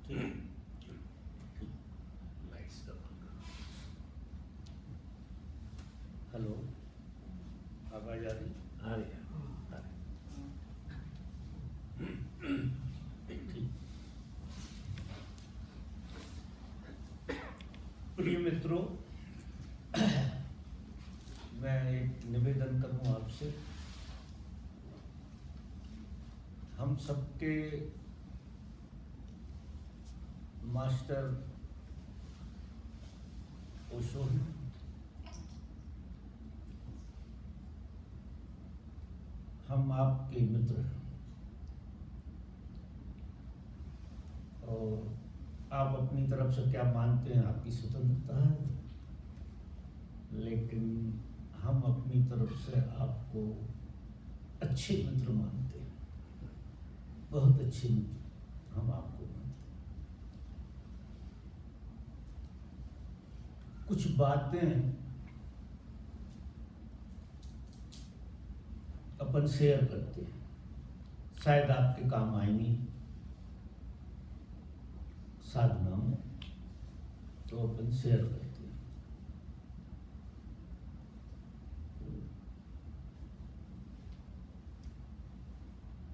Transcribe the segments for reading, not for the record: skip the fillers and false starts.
Lights का बंद करो। हेलो, आवाज आ रही? आ रही है, आ रही। ठीक। प्रिय मित्रों, मैं एक निवेदन करूं आपसे। हम सबके मास्टर ओशो हैं। हम आपके मित्र हैं और आप अपनी तरफ से क्या मानते हैं आपकी स्वतंत्रता है, लेकिन हम अपनी तरफ से आपको अच्छे मित्र मानते हैं, बहुत अच्छे मित्र हम आपको मानते हैं। कुछ बातें अपन शेयर करते हैं, शायद आपके काम आएंगी साधना में, तो अपन शेयर करते हैं।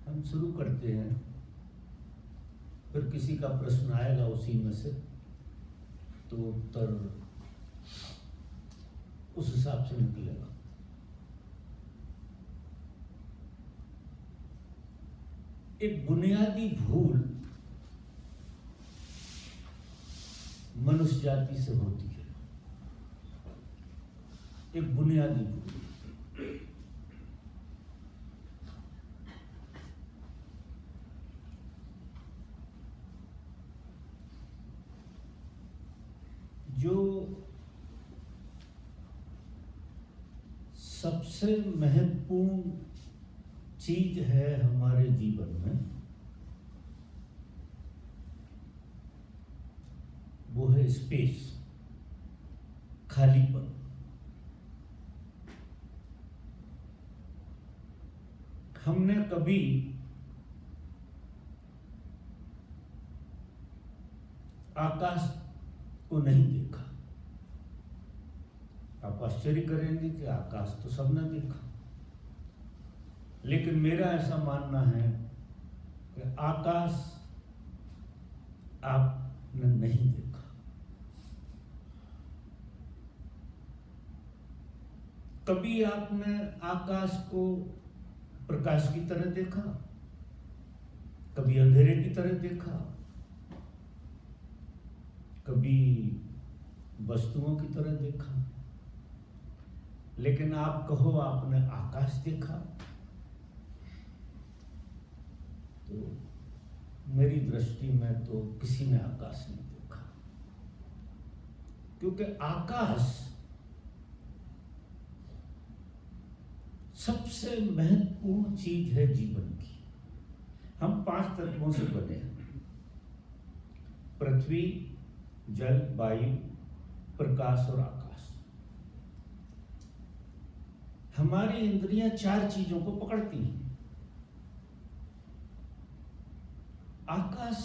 हम शुरू करते हैं, फिर किसी का प्रश्न आएगा उसी में से, तो उत्तर उस हिसाब से निकलेगा। एक बुनियादी भूल मनुष्य जाति से होती है, एक बुनियादी भूल। जो सबसे महत्वपूर्ण चीज है हमारे जीवन में, वो है स्पेस, खालीपन। हमने कभी आकाश को नहीं देखा। आप आश्चर्य करेंगे कि आकाश तो सबने देखा, लेकिन मेरा ऐसा मानना है कि आकाश आपने नहीं देखा। कभी आपने आकाश को प्रकाश की तरह देखा, कभी अंधेरे की तरह देखा, कभी वस्तुओं की तरह देखा, लेकिन आप कहो आपने आकाश देखा, तो मेरी दृष्टि में तो किसी ने आकाश नहीं देखा। क्योंकि आकाश सबसे महत्वपूर्ण चीज है जीवन की। हम 5 तत्वों से बने हैं: पृथ्वी, जल, वायु, प्रकाश और आकाश। हमारी इंद्रियां 4 चीजों को पकड़ती हैं। आकाश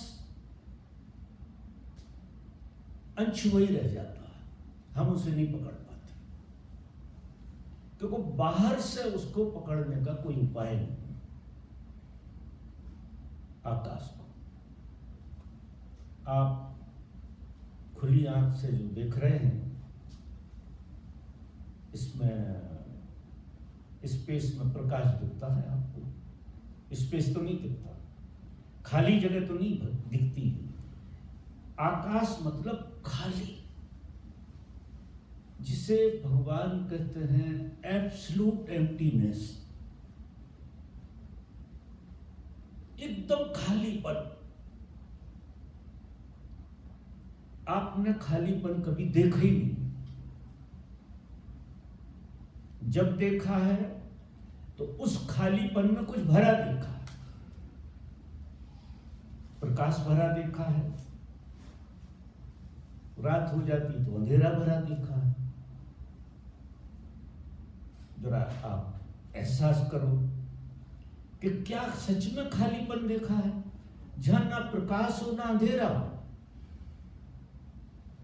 अनछुआ रह जाता है, हम उसे नहीं पकड़ पाते, क्योंकि बाहर से उसको पकड़ने का कोई उपाय नहीं है। आकाश को आप खुली आंख से जो देख रहे हैं, इसमें स्पेस में प्रकाश दिखता है आपको, स्पेस तो नहीं दिखता, खाली जगह तो नहीं दिखती। आकाश मतलब खाली, जिसे भगवान कहते हैं एब्सोल्यूट एम्प्टीनेस, एकदम खालीपन। आपने खालीपन कभी देखा ही नहीं। जब देखा है तो उस खालीपन में कुछ भरा देखा है, प्रकाश भरा देखा है, रात हो जाती तो अंधेरा भरा देखा है। जरा आप एहसास करो कि क्या सच में खालीपन देखा है, जहां ना प्रकाश हो ना अंधेरा हो,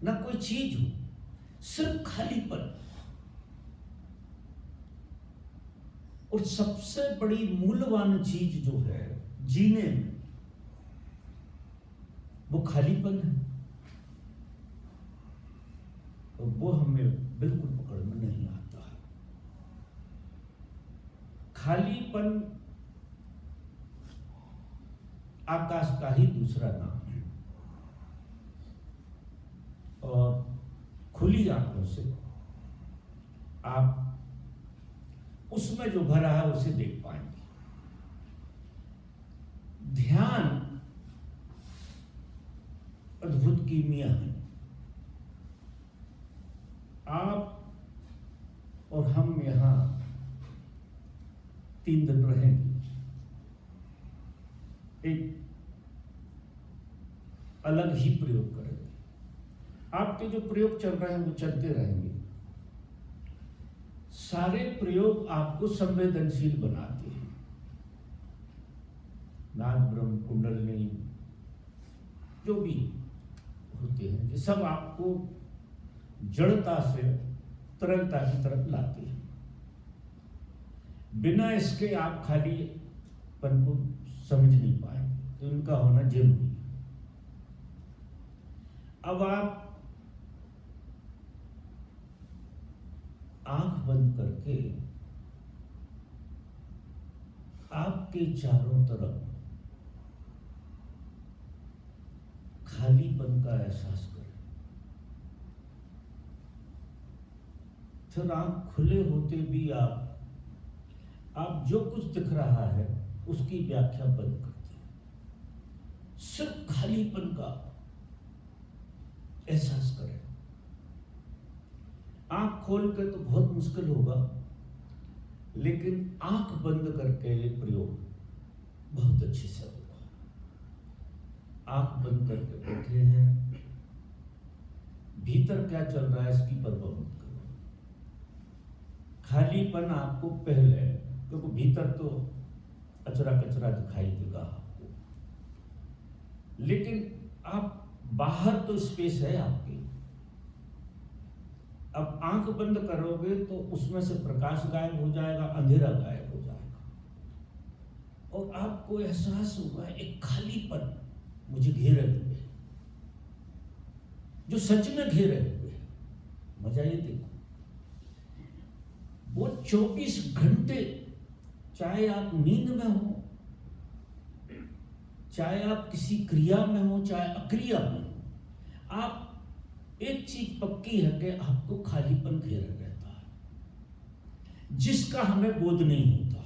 ना कोई चीज हो, सिर्फ खालीपन। और सबसे बड़ी मूल्यवान चीज जो है जीने में, वो खालीपन है। और वो हमें बिल्कुल पकड़ में नहीं आता है। खालीपन आकाश का ही दूसरा नाम है। और खुली आंखों से आप उसमें जो भरा है उसे देख पाएंगे। ध्यान अद्भुत कीमिया है। आप और हम यहां 3 दिन रहेंगे। एक अलग ही प्रयोग करेंगे। आपके जो प्रयोग चल रहे हैं वो चलते रहेंगे। सारे प्रयोग आपको संवेदनशील बनाते हैं। नाद ब्रह्म कुंडलनी जो भी होते हैं, ये सब आपको जड़ता से तरलता की तरफ लाते हैं। बिना इसके आप खालीपन को समझ नहीं पाएंगे, तो इनका होना जरूरी है। अब आप आंख बंद करके आपके चारों तरफ खालीपन का एहसास करें। फिर आंख खुले होते भी आप जो कुछ दिख रहा है उसकी व्याख्या बंद करते हैं। सिर्फ खालीपन का एहसास करें। आंख खोल के तो बहुत मुश्किल होगा, लेकिन आंख बंद करके ये प्रयोग बहुत अच्छे से होगा। आंख बंद करके बैठे हैं, भीतर क्या चल रहा है इसकी परवाह मत करो। खालीपन आपको पहले, क्योंकि भीतर तो अचरा कचरा दिखाई देगा आपको, लेकिन आप बाहर तो स्पेस है आपकी। अब आंख बंद करोगे तो उसमें से प्रकाश गायब हो जाएगा, अंधेरा गायब हो जाएगा, और आपको एहसास होगा एक खालीपन मुझे घेरे हुए, जो सच में घेरे हुए। मजा ये देखो, वो 24 घंटे, चाहे आप नींद में हो, चाहे आप किसी क्रिया में हो, चाहे अक्रिया में हो, आप एक चीज पक्की है कि आपको खालीपन घेरे रहता है, जिसका हमें बोध नहीं होता।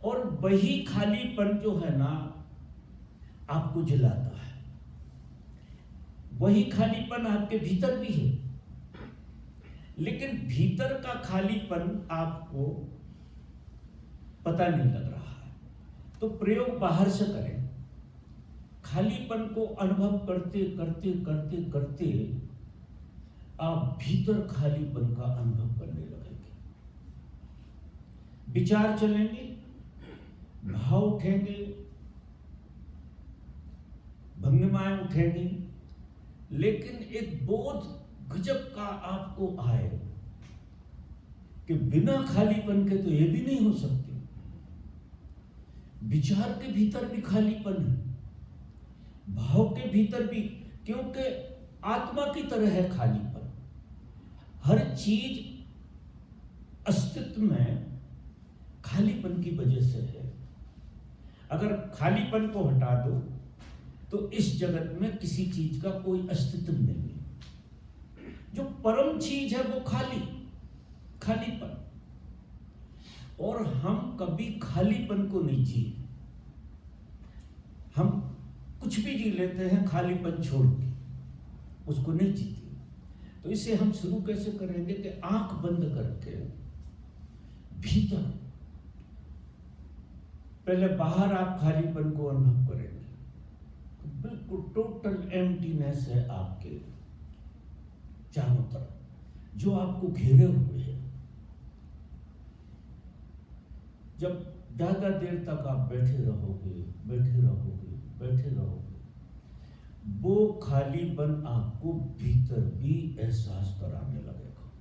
और वही खालीपन जो है ना आपको जलाता है। वही खालीपन आपके भीतर भी है, लेकिन भीतर का खालीपन आपको पता नहीं लग रहा है। तो प्रयोग बाहर से करें। खालीपन को अनुभव करते करते करते करते आप भीतर खालीपन का अनुभव करने लगेंगे। विचार चलेंगे, भाव उठेंगे, भंगिमाएं उठेंगी, लेकिन एक बोध गजब का आपको आए कि बिना खालीपन के तो ये भी नहीं हो सकती। विचार के भीतर भी खालीपन है, भाव के भीतर भी, क्योंकि आत्मा की तरह है खालीपन। हर चीज अस्तित्व में खालीपन की वजह से है। अगर खालीपन को हटा दो तो इस जगत में किसी चीज का कोई अस्तित्व नहीं है। जो परम चीज है वो खालीपन। और हम कभी खालीपन को नहीं जिए। हम कुछ भी जी लेते हैं खालीपन छोड़ के, उसको नहीं जीते। तो इसे हम शुरू कैसे करेंगे कि आंख बंद करके भीतर, पहले बाहर आप खालीपन को अनुभव करेंगे। तो बिल्कुल टोटल एम्प्टीनेस है आपके चारों तरफ, जो आपको घेरे हुए है। जब ज्यादा देर तक आप बैठे रहोगे, वो खालीपन आपको भीतर भी एहसास कराने लगेगा।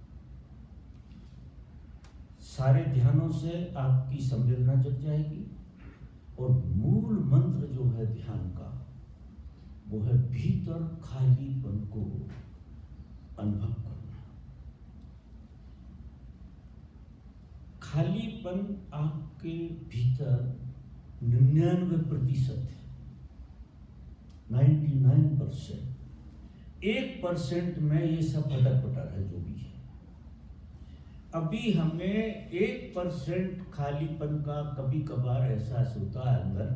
सारे ध्यानों से आपकी संवेदना जग जाएगी और मूल मंत्र जो है ध्यान का वो है भीतर खालीपन को अनुभव करना। खालीपन आपके भीतर 99% है, 99%। 1% में ये सब पटर पटर है जो भी है। अभी हमें 1% खालीपन का कभी कभार एहसास होता है अंदर,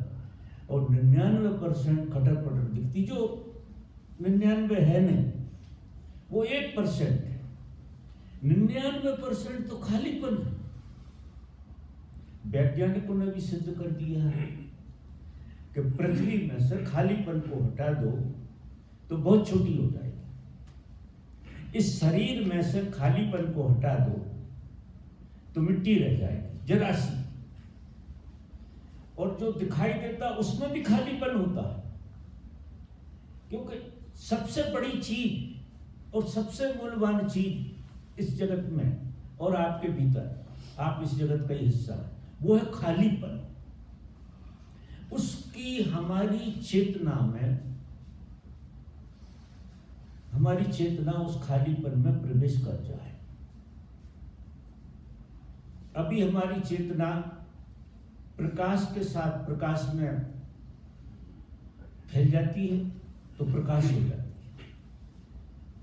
और 99% खटर पटर दिखती, जो 99 है नहीं, वो 1% है। 99% तो खालीपन है। वैज्ञानिकों ने भी सिद्ध कर दिया है कि पृथ्वी में से खालीपन को हटा दो तो बहुत छोटी हो जाएगी। इस शरीर में से खालीपन को हटा दो तो मिट्टी रह जाएगी, जरा सी। और जो दिखाई देता उसमें भी खालीपन होता है, क्योंकि सबसे बड़ी चीज और सबसे मूल्यवान चीज इस जगत में और आपके भीतर, आप इस जगत का ही हिस्सा है, वो है खालीपन। उसकी हमारी चेतना उस खालीपन में प्रवेश कर जाए। अभी हमारी चेतना प्रकाश के साथ प्रकाश में फैल जाती है तो प्रकाश हो जाती है।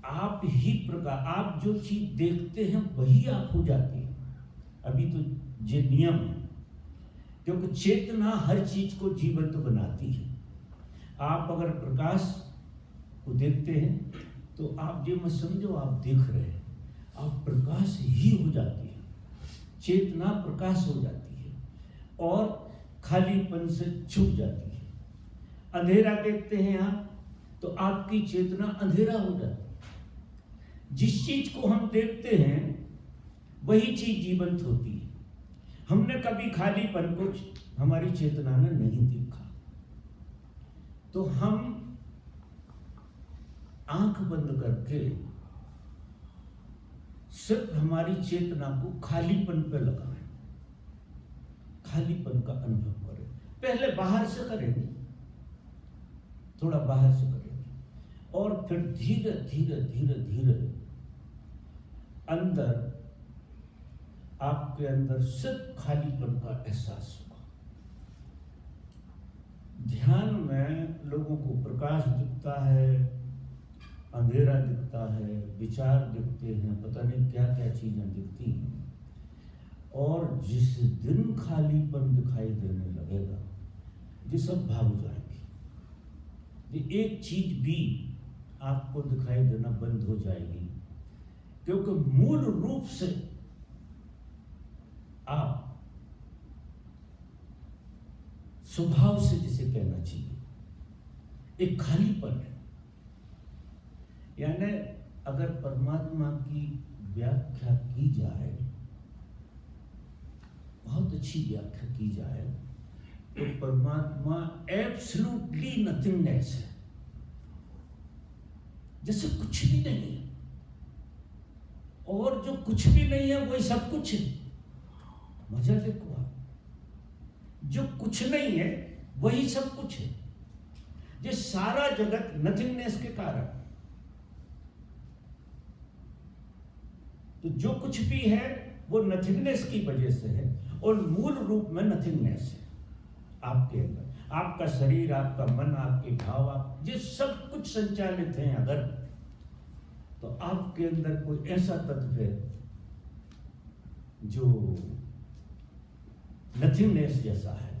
आप ही प्रकाश, आप जो चीज देखते हैं वही आप हो जाती है। अभी तो ये नियम है, क्योंकि चेतना हर चीज को जीवंत बनाती है। आप अगर प्रकाश को देखते हैं तो आप ये मत समझो आप देख रहे हैं, आप प्रकाश ही हो जाती है। चेतना प्रकाश हो जाती है और खालीपन से छुप जाती है। अंधेरा देखते हैं आप तो आपकी चेतना अंधेरा हो जाती है। जिस चीज को हम देखते हैं वही चीज जीवंत होती है। हमने कभी खालीपन को हमारी चेतना ने नहीं देखा, तो हम आंख बंद करके सिर्फ हमारी चेतना को खालीपन पे लगाएं, खालीपन का अनुभव करें। पहले बाहर से करेंगे, थोड़ा बाहर से करेंगे, और फिर धीरे धीरे धीरे धीरे अंदर, आपके अंदर सिर्फ खालीपन का एहसास होगा। ध्यान में लोगों को प्रकाश दिखता है, अंधेरा दिखता है, विचार दिखते हैं, पता नहीं क्या क्या चीजें दिखती हैं। और जिस दिन खालीपन दिखाई देने लगेगा ये सब भाग जाएंगे। ये एक चीज भी आपको दिखाई देना बंद हो जाएगी, क्योंकि मूल रूप से आप स्वभाव से जिसे कहना चाहिए एक खालीपन है। यानी अगर परमात्मा की व्याख्या की जाए, बहुत अच्छी व्याख्या की जाए, तो परमात्मा एब्सोल्युटली नथिंगनेस है, जैसे कुछ भी नहीं है, और जो कुछ भी नहीं है वही सब कुछ है। मजा देखो आप, जो कुछ नहीं है वही सब कुछ है। ये सारा जगत नथिंगनेस के कारण, तो जो कुछ भी है वो नथिंगनेस की वजह से है, और मूल रूप में नथिंगनेस है आपके अंदर। आपका शरीर, आपका मन, आपके भाव, आप ये सब कुछ संचालित हैं अगर, तो आपके अंदर कोई ऐसा तत्व है जो नथिंगनेस जैसा है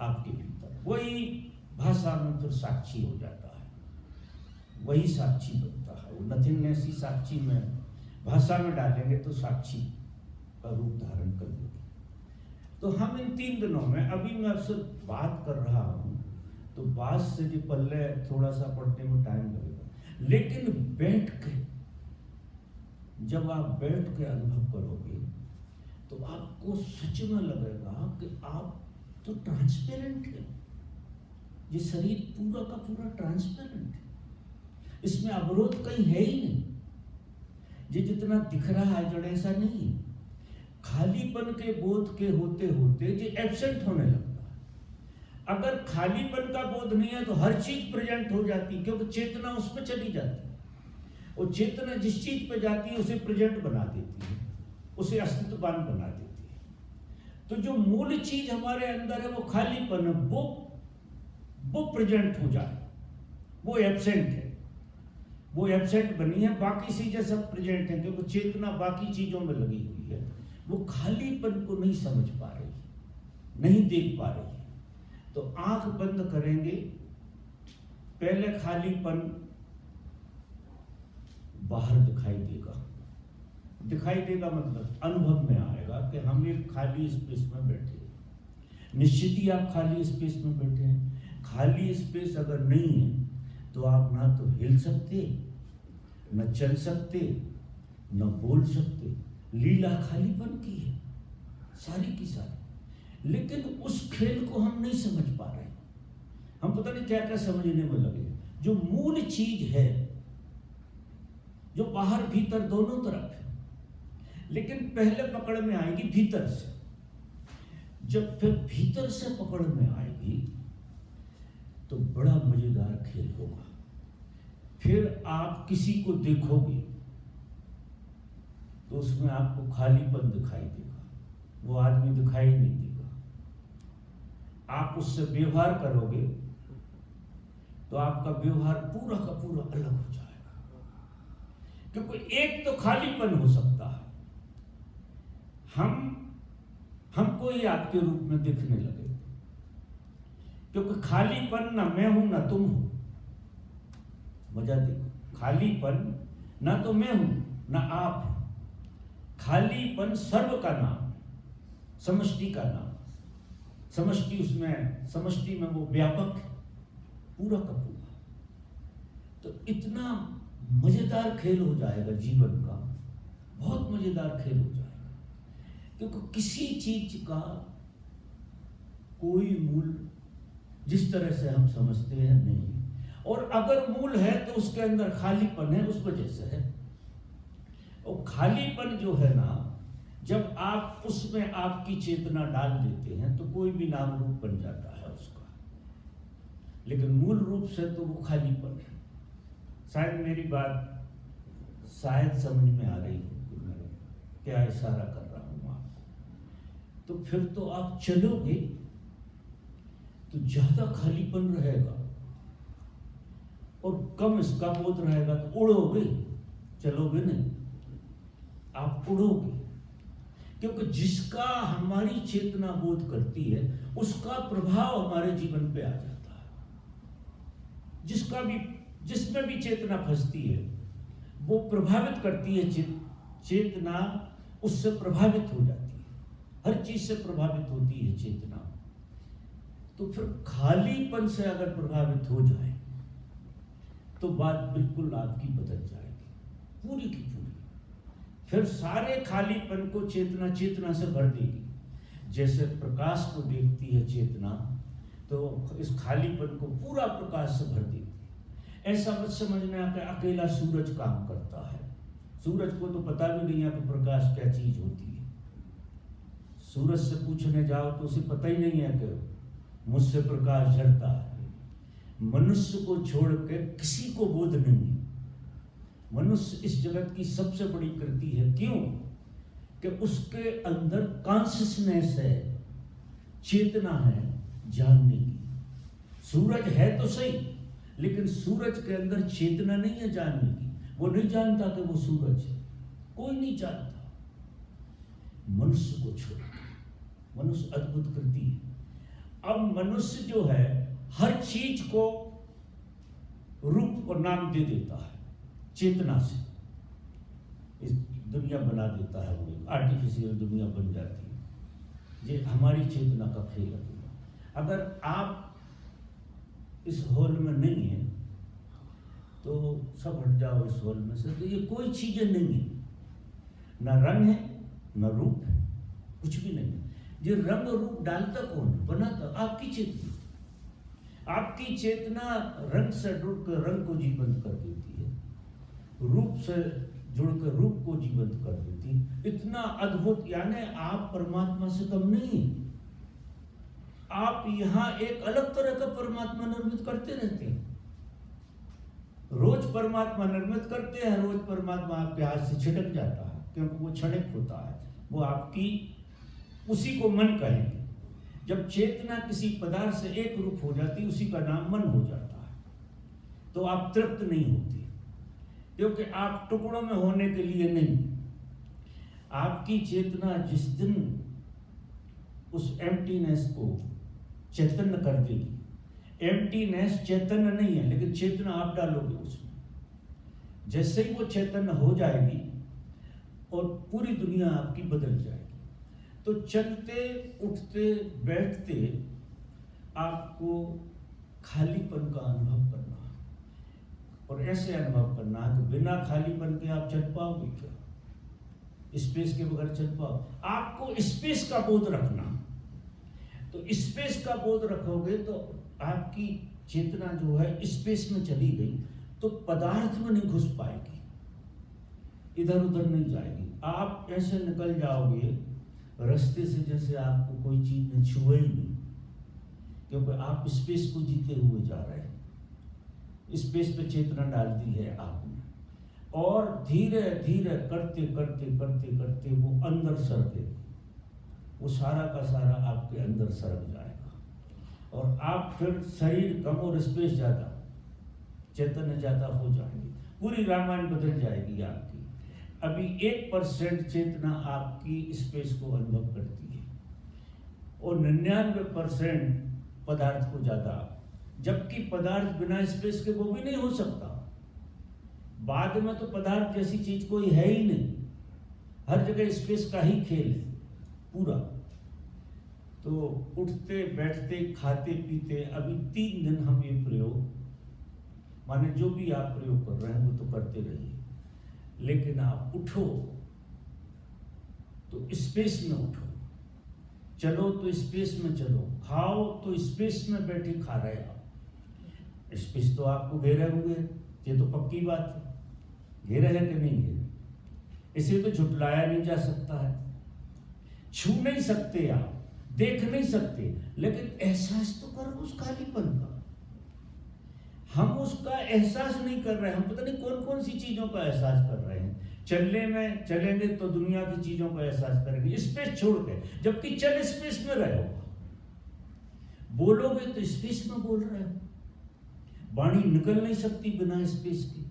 आपके भीतर। वही भाषा में फिर साक्षी हो जाता है, वही साक्षी बनता है। वो नथिंगनेस ही साक्षी में, भाषा में डालेंगे तो साक्षी का रूप धारण कर देगी। तो हम इन 3 दिनों में, अभी मैं आपसे बात कर रहा हूं तो बात से जो पल्ले थोड़ा सा पढ़ने में टाइम लगेगा, लेकिन बैठ के, जब आप बैठ के अनुभव करोगे तो आपको सच में लगेगा कि आप तो ट्रांसपेरेंट है। ये शरीर पूरा का पूरा ट्रांसपेरेंट है, इसमें अवरोध कहीं है ही नहीं। ये जितना दिख रहा है जड़ ऐसा नहीं है। खालीपन के बोध के होते होते ये एब्सेंट होने लगता है। अगर खालीपन का बोध नहीं है तो हर चीज प्रेजेंट हो जाती है, क्योंकि चेतना उस पर चली जाती है। और चेतना जिस चीज पे जाती है उसे प्रेजेंट बना देती है, उसे अस्तित्ववान बना देती है। तो जो मूल चीज हमारे अंदर है वो खालीपन है, वो प्रेजेंट हो जाए, वो एब्सेंट है, वो एब्सेंट बनी है। बाकी चीजें सब प्रेजेंट है, क्योंकि चेतना बाकी चीजों में लगी हुई है। वो खालीपन को नहीं समझ पा रही, नहीं देख पा रही। तो आंख बंद करेंगे, पहले खालीपन बाहर दिखाई देगा। दिखाई देगा मतलब अनुभव में आएगा कि हम एक खाली स्पेस में बैठे हैं। निश्चित ही आप खाली स्पेस में बैठे हैं। खाली स्पेस अगर नहीं है तो आप ना तो हिल सकते, न चल सकते, न बोल सकते। लीला खालीपन की है सारी की सारी। लेकिन उस खेल को हम नहीं समझ पा रहे। हम पता नहीं क्या क्या समझने में लगे। जो मूल चीज है, जो बाहर भीतर दोनों तरफ है, लेकिन पहले पकड़ में आएगी भीतर से। जब फिर भीतर से पकड़ में आएगी तो बड़ा मजेदार खेल होगा। फिर आप किसी को देखोगे तो उसमें आपको खालीपन दिखाई देगा, वो आदमी दिखाई नहीं देगा। आप उससे व्यवहार करोगे तो आपका व्यवहार पूरा का पूरा अलग हो जाएगा, क्योंकि एक तो खालीपन हो सकता है, हमको ही आपके रूप में दिखने लगे, क्योंकि खालीपन ना मैं हूं ना तुम हो। मजा देखो, खालीपन ना तो मैं हूं ना आप हो। खालीपन सर्व का नाम, समष्टि का नाम। समष्टि, उसमें समष्टि में वो व्यापक है पूरा का पूरा। तो इतना मजेदार खेल हो जाएगा जीवन का, बहुत मजेदार खेल हो जाएगा, क्योंकि किसी चीज का कोई मूल जिस तरह से हम समझते हैं नहीं, और अगर मूल है तो उसके अंदर खालीपन है, उस वजह से है। और खालीपन जो है ना, जब आप उसमें आपकी चेतना डाल देते हैं तो कोई भी नाम रूप बन जाता है उसका, लेकिन मूल रूप से तो वो खालीपन है। शायद मेरी बात शायद समझ में आ रही हो कि मैं क्या इशारा कर रहा हूं आपको। तो फिर तो आप चलोगे तो ज्यादा खालीपन रहेगा, और कम इसका बोध रहेगा तो उड़ोगे, चलोगे नहीं, आप उड़ोगे। क्योंकि जिसका हमारी चेतना बोध करती है उसका प्रभाव हमारे जीवन पे आ जाता है। जिसमें भी चेतना फंसती है वो प्रभावित करती है। चेतना उससे प्रभावित हो जाती है, हर चीज से प्रभावित होती है चेतना। तो फिर खालीपन से अगर प्रभावित हो जाए तो बात बिल्कुल आपकी बदल जाएगी, पूरी की पूरी। फिर सारे खालीपन को चेतना से भर देगी। जैसे प्रकाश को देखती है चेतना, तो इस खालीपन को पूरा प्रकाश से भर देती है। ऐसा मत समझना कि अकेला सूरज काम करता है। सूरज को तो पता भी नहीं है कि प्रकाश क्या चीज होती है। सूरज से पूछने जाओ तो उसे पता ही नहीं है कि मुझसे प्रकाश झरता है। मनुष्य को छोड़ के किसी को बोध नहीं है। मनुष्य इस जगत की सबसे बड़ी कृति है। क्यों? कि उसके अंदर कॉन्शियसनेस है, चेतना है जानने की। सूरज है तो सही, लेकिन सूरज के अंदर चेतना नहीं है जानने की। वो नहीं जानता कि वो सूरज है, कोई नहीं जानता। मनुष्य को छोड़ के, मनुष्य अद्भुत कृति है। अब मनुष्य जो है हर चीज को रूप और नाम दे देता है चेतना से। इस दुनिया बना देता है, वो आर्टिफिशियल दुनिया बन जाती है। ये हमारी चेतना का खेल है। अगर आप इस हॉल में नहीं है तो सब हट जाओ इस हॉल में से, तो ये कोई चीजें नहीं है, ना रंग है ना रूप है, कुछ भी नहीं है। ये रंग और रूप डालता कौन है? बनाता आपकी चेतना। आपकी चेतना रंग से जुड़कर रंग को जीवंत कर देती है, रूप से जुड़कर रूप को जीवंत कर देती है। इतना अद्भुत, यानी आप परमात्मा से कम नहीं है। आप यहाँ एक अलग तरह का परमात्मा निर्मित करते रहते हैं। रोज परमात्मा निर्मित करते हैं, रोज परमात्मा आपके हाथ से छिटक जाता है, क्योंकि वो क्षणिक होता है। वो आपकी, उसी को मन कहेंगे। जब चेतना किसी पदार्थ से एक रूप हो जाती, उसी का नाम मन हो जाता है। तो आप तृप्त नहीं होते, क्योंकि आप टुकड़ों में होने के लिए नहीं। आपकी चेतना जिस दिन उस एम्प्टीनेस को चैतन्य कर देगी, एम्प्टीनेस चैतन्य नहीं है, लेकिन चेतना आप डालोगे उसमें, जैसे ही वो चैतन्य हो जाएगी और पूरी दुनिया आपकी बदल जाएगी। तो चलते उठते बैठते आपको खालीपन का अनुभव करना है, और ऐसे अनुभव करना है कि बिना खालीपन के आप चल पाओगे क्या? स्पेस के बगैर चल पाओ? आपको स्पेस का बोध रखना। तो स्पेस का बोध रखोगे तो आपकी चेतना जो है स्पेस में चली गई, तो पदार्थ में नहीं घुस पाएगी, इधर उधर नहीं जाएगी। आप ऐसे निकल जाओगे रास्ते से जैसे आपको कोई चीज ने छुआ ही नहीं, क्योंकि आप स्पेस को जीते हुए जा रहे हैं। स्पेस पे चेतना डाल दी है आपने, और धीरे धीरे करते करते करते करते वो अंदर सरके, वो सारा का सारा आपके अंदर सरक जाएगा, और आप फिर शरीर कम और स्पेस ज़्यादा, चैतन्य ज़्यादा हो जाएंगे। पूरी रामायण बदल जाएगी आपकी। अभी 1% चेतना आपकी स्पेस को अनुभव करती है, और 99% पदार्थ को ज़्यादा, जबकि पदार्थ बिना स्पेस के वो भी नहीं हो सकता। बाद में तो पदार्थ जैसी चीज कोई है ही नहीं, हर जगह स्पेस का ही खेल है पूरा। तो उठते बैठते खाते पीते, अभी 3 दिन हम ये प्रयोग, माने जो भी आप प्रयोग कर रहे हैं वो तो करते रहिए, लेकिन आप उठो तो स्पेस में उठो, चलो तो स्पेस में चलो, खाओ तो स्पेस में बैठे खा रहे आप। स्पेस तो आपको घेरे हुए है, ये तो पक्की बात है। घेरे है कि नहीं घेरे, इसे तो झुटलाया नहीं जा सकता है। छू नहीं सकते आप, देख नहीं सकते, लेकिन एहसास तो करो उस खालीपन का। हम उसका एहसास नहीं कर रहे हैं। हम पता नहीं कौन कौन सी चीजों का एहसास कर रहे हैं। चलने में चलेंगे तो दुनिया की चीजों का एहसास करेंगे, स्पेस छोड़ के, जबकि चल स्पेस में रहे हो। बोलोगे तो स्पेस में बोल रहे हो, वाणी निकल नहीं सकती बिना स्पेस की,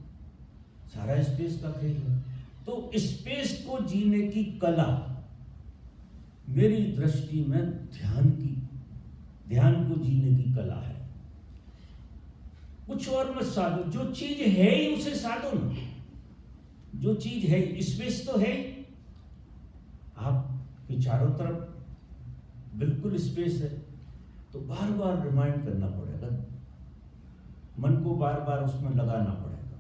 सारा स्पेस का खेल है। तो स्पेस को जीने की कला मेरी दृष्टि में ध्यान को जीने की कला है। कुछ और मत साधो, जो चीज है ही उसे साधो ना। जो चीज है, स्पेस तो है ही, आपके चारों तरफ बिल्कुल स्पेस है। तो बार बार रिमाइंड करना पड़ेगा, मन को बार बार उसमें लगाना पड़ेगा,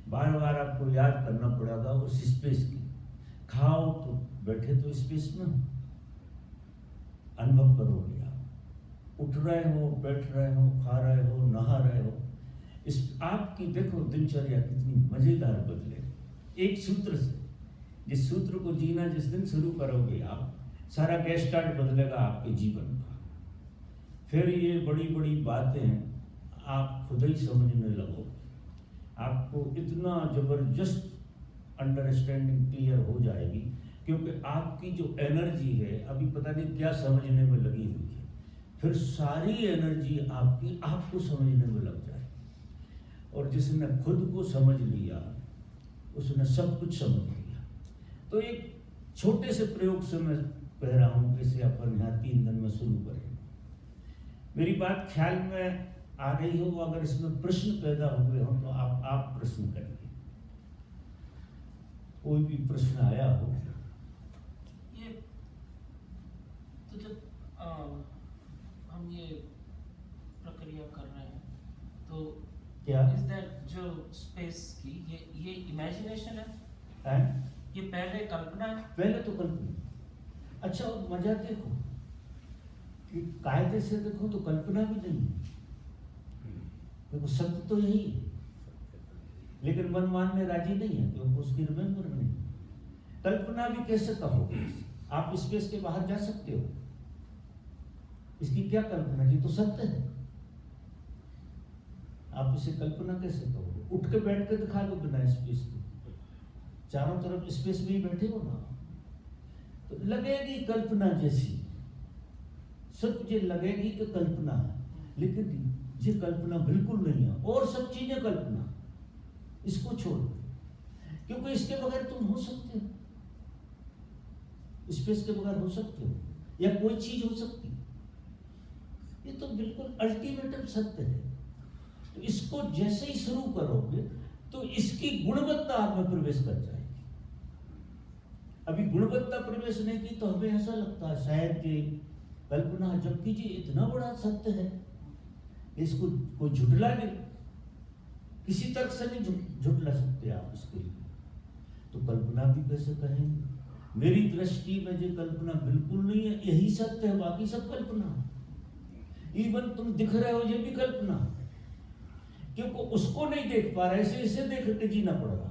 बार बार आपको याद करना पड़ेगा उस स्पेस की। खाओ तो बैठे तो स्पेस में अनुभव करोगे आप। उठ रहे हो, बैठ रहे हो, खा रहे हो, नहा रहे हो, इस आपकी देखो दिनचर्या कितनी मजेदार बदले एक सूत्र से। जिस सूत्र को जीना जिस दिन शुरू करोगे आप, सारा गैस स्टार्ट बदलेगा आपके जीवन का। फिर ये बड़ी बड़ी बातें आप खुद ही समझने लगो, आपको इतना जबरदस्त अंडरस्टैंडिंग क्लियर हो जाएगी, क्योंकि आपकी जो एनर्जी है अभी पता नहीं क्या समझने में लगी हुई है, फिर सारी एनर्जी आपकी आपको समझने में लग जाए। और जिसने खुद को समझ लिया उसने सब कुछ समझ लिया। तो एक छोटे से प्रयोग से मैं कह रहा हूँ कि इसे अपन यहाँ 3 दिन में शुरू करें। मेरी बात ख्याल में आ गई हो, अगर इसमें प्रश्न पैदा हुए हो तो आप प्रश्न करिए। कोई भी प्रश्न आया हो। ये तो जब हम ये प्रक्रिया कर रहे हैं तो क्या इज दैट जो स्पेस की ये इमेजिनेशन है? ये पहले कल्पना है? पहले तो कल्पना। अच्छा मजा देखो कि कायदे से देखो तो कल्पना भी नहीं है, क्योंकि सत्य तो यही है, लेकिन मन मानने राजी नहीं है क्योंकि उसकी रिमेंबर नहीं। कल्पना भी कैसे कहोगे? आप स्पेस के बाहर जा सकते हो, इसकी क्या कल्पना? ये तो सत्य है, आप इसे कल्पना कैसे कहोगे? उठ के बैठ के दिखा दो बिना स्पेस के, चारों तरफ स्पेस में ही बैठे हो ना, तो लगेगी कल्पना जैसी, सब ये लगेगी कि कल्पना है, लेकिन ये कल्पना बिल्कुल नहीं है, और सब चीजें कल्पना। इसको छोड़, क्योंकि इसके बगैर तुम हो सकते हो, स्पेस के बगैर हो सकते हो, या कोई चीज हो सकती है। ये तो बिल्कुल अल्टीमेटम सत्य है। तो इसको जैसे ही शुरू करोगे तो इसकी गुणवत्ता आप में प्रवेश कर जाएगी। अभी गुणवत्ता प्रवेश नहीं की तो हमें ऐसा लगता है शायद कि कल्पना, जबकि जी इतना बड़ा सत्य है, इसको कोई झुटला नहीं, किसी तर्क से नहीं झुटला सकते आप इसके लिए। तो कल्पना भी कैसे कहेंगे? मेरी दृष्टि में जो कल्पना बिल्कुल नहीं है, यही सत्य है, बाकी सब कल्पना है। इवन तुम दिख रहे हो, ये भी कल्पना, क्योंकि उसको नहीं देख पा रहे, इसे देख के जीना पड़ रहा,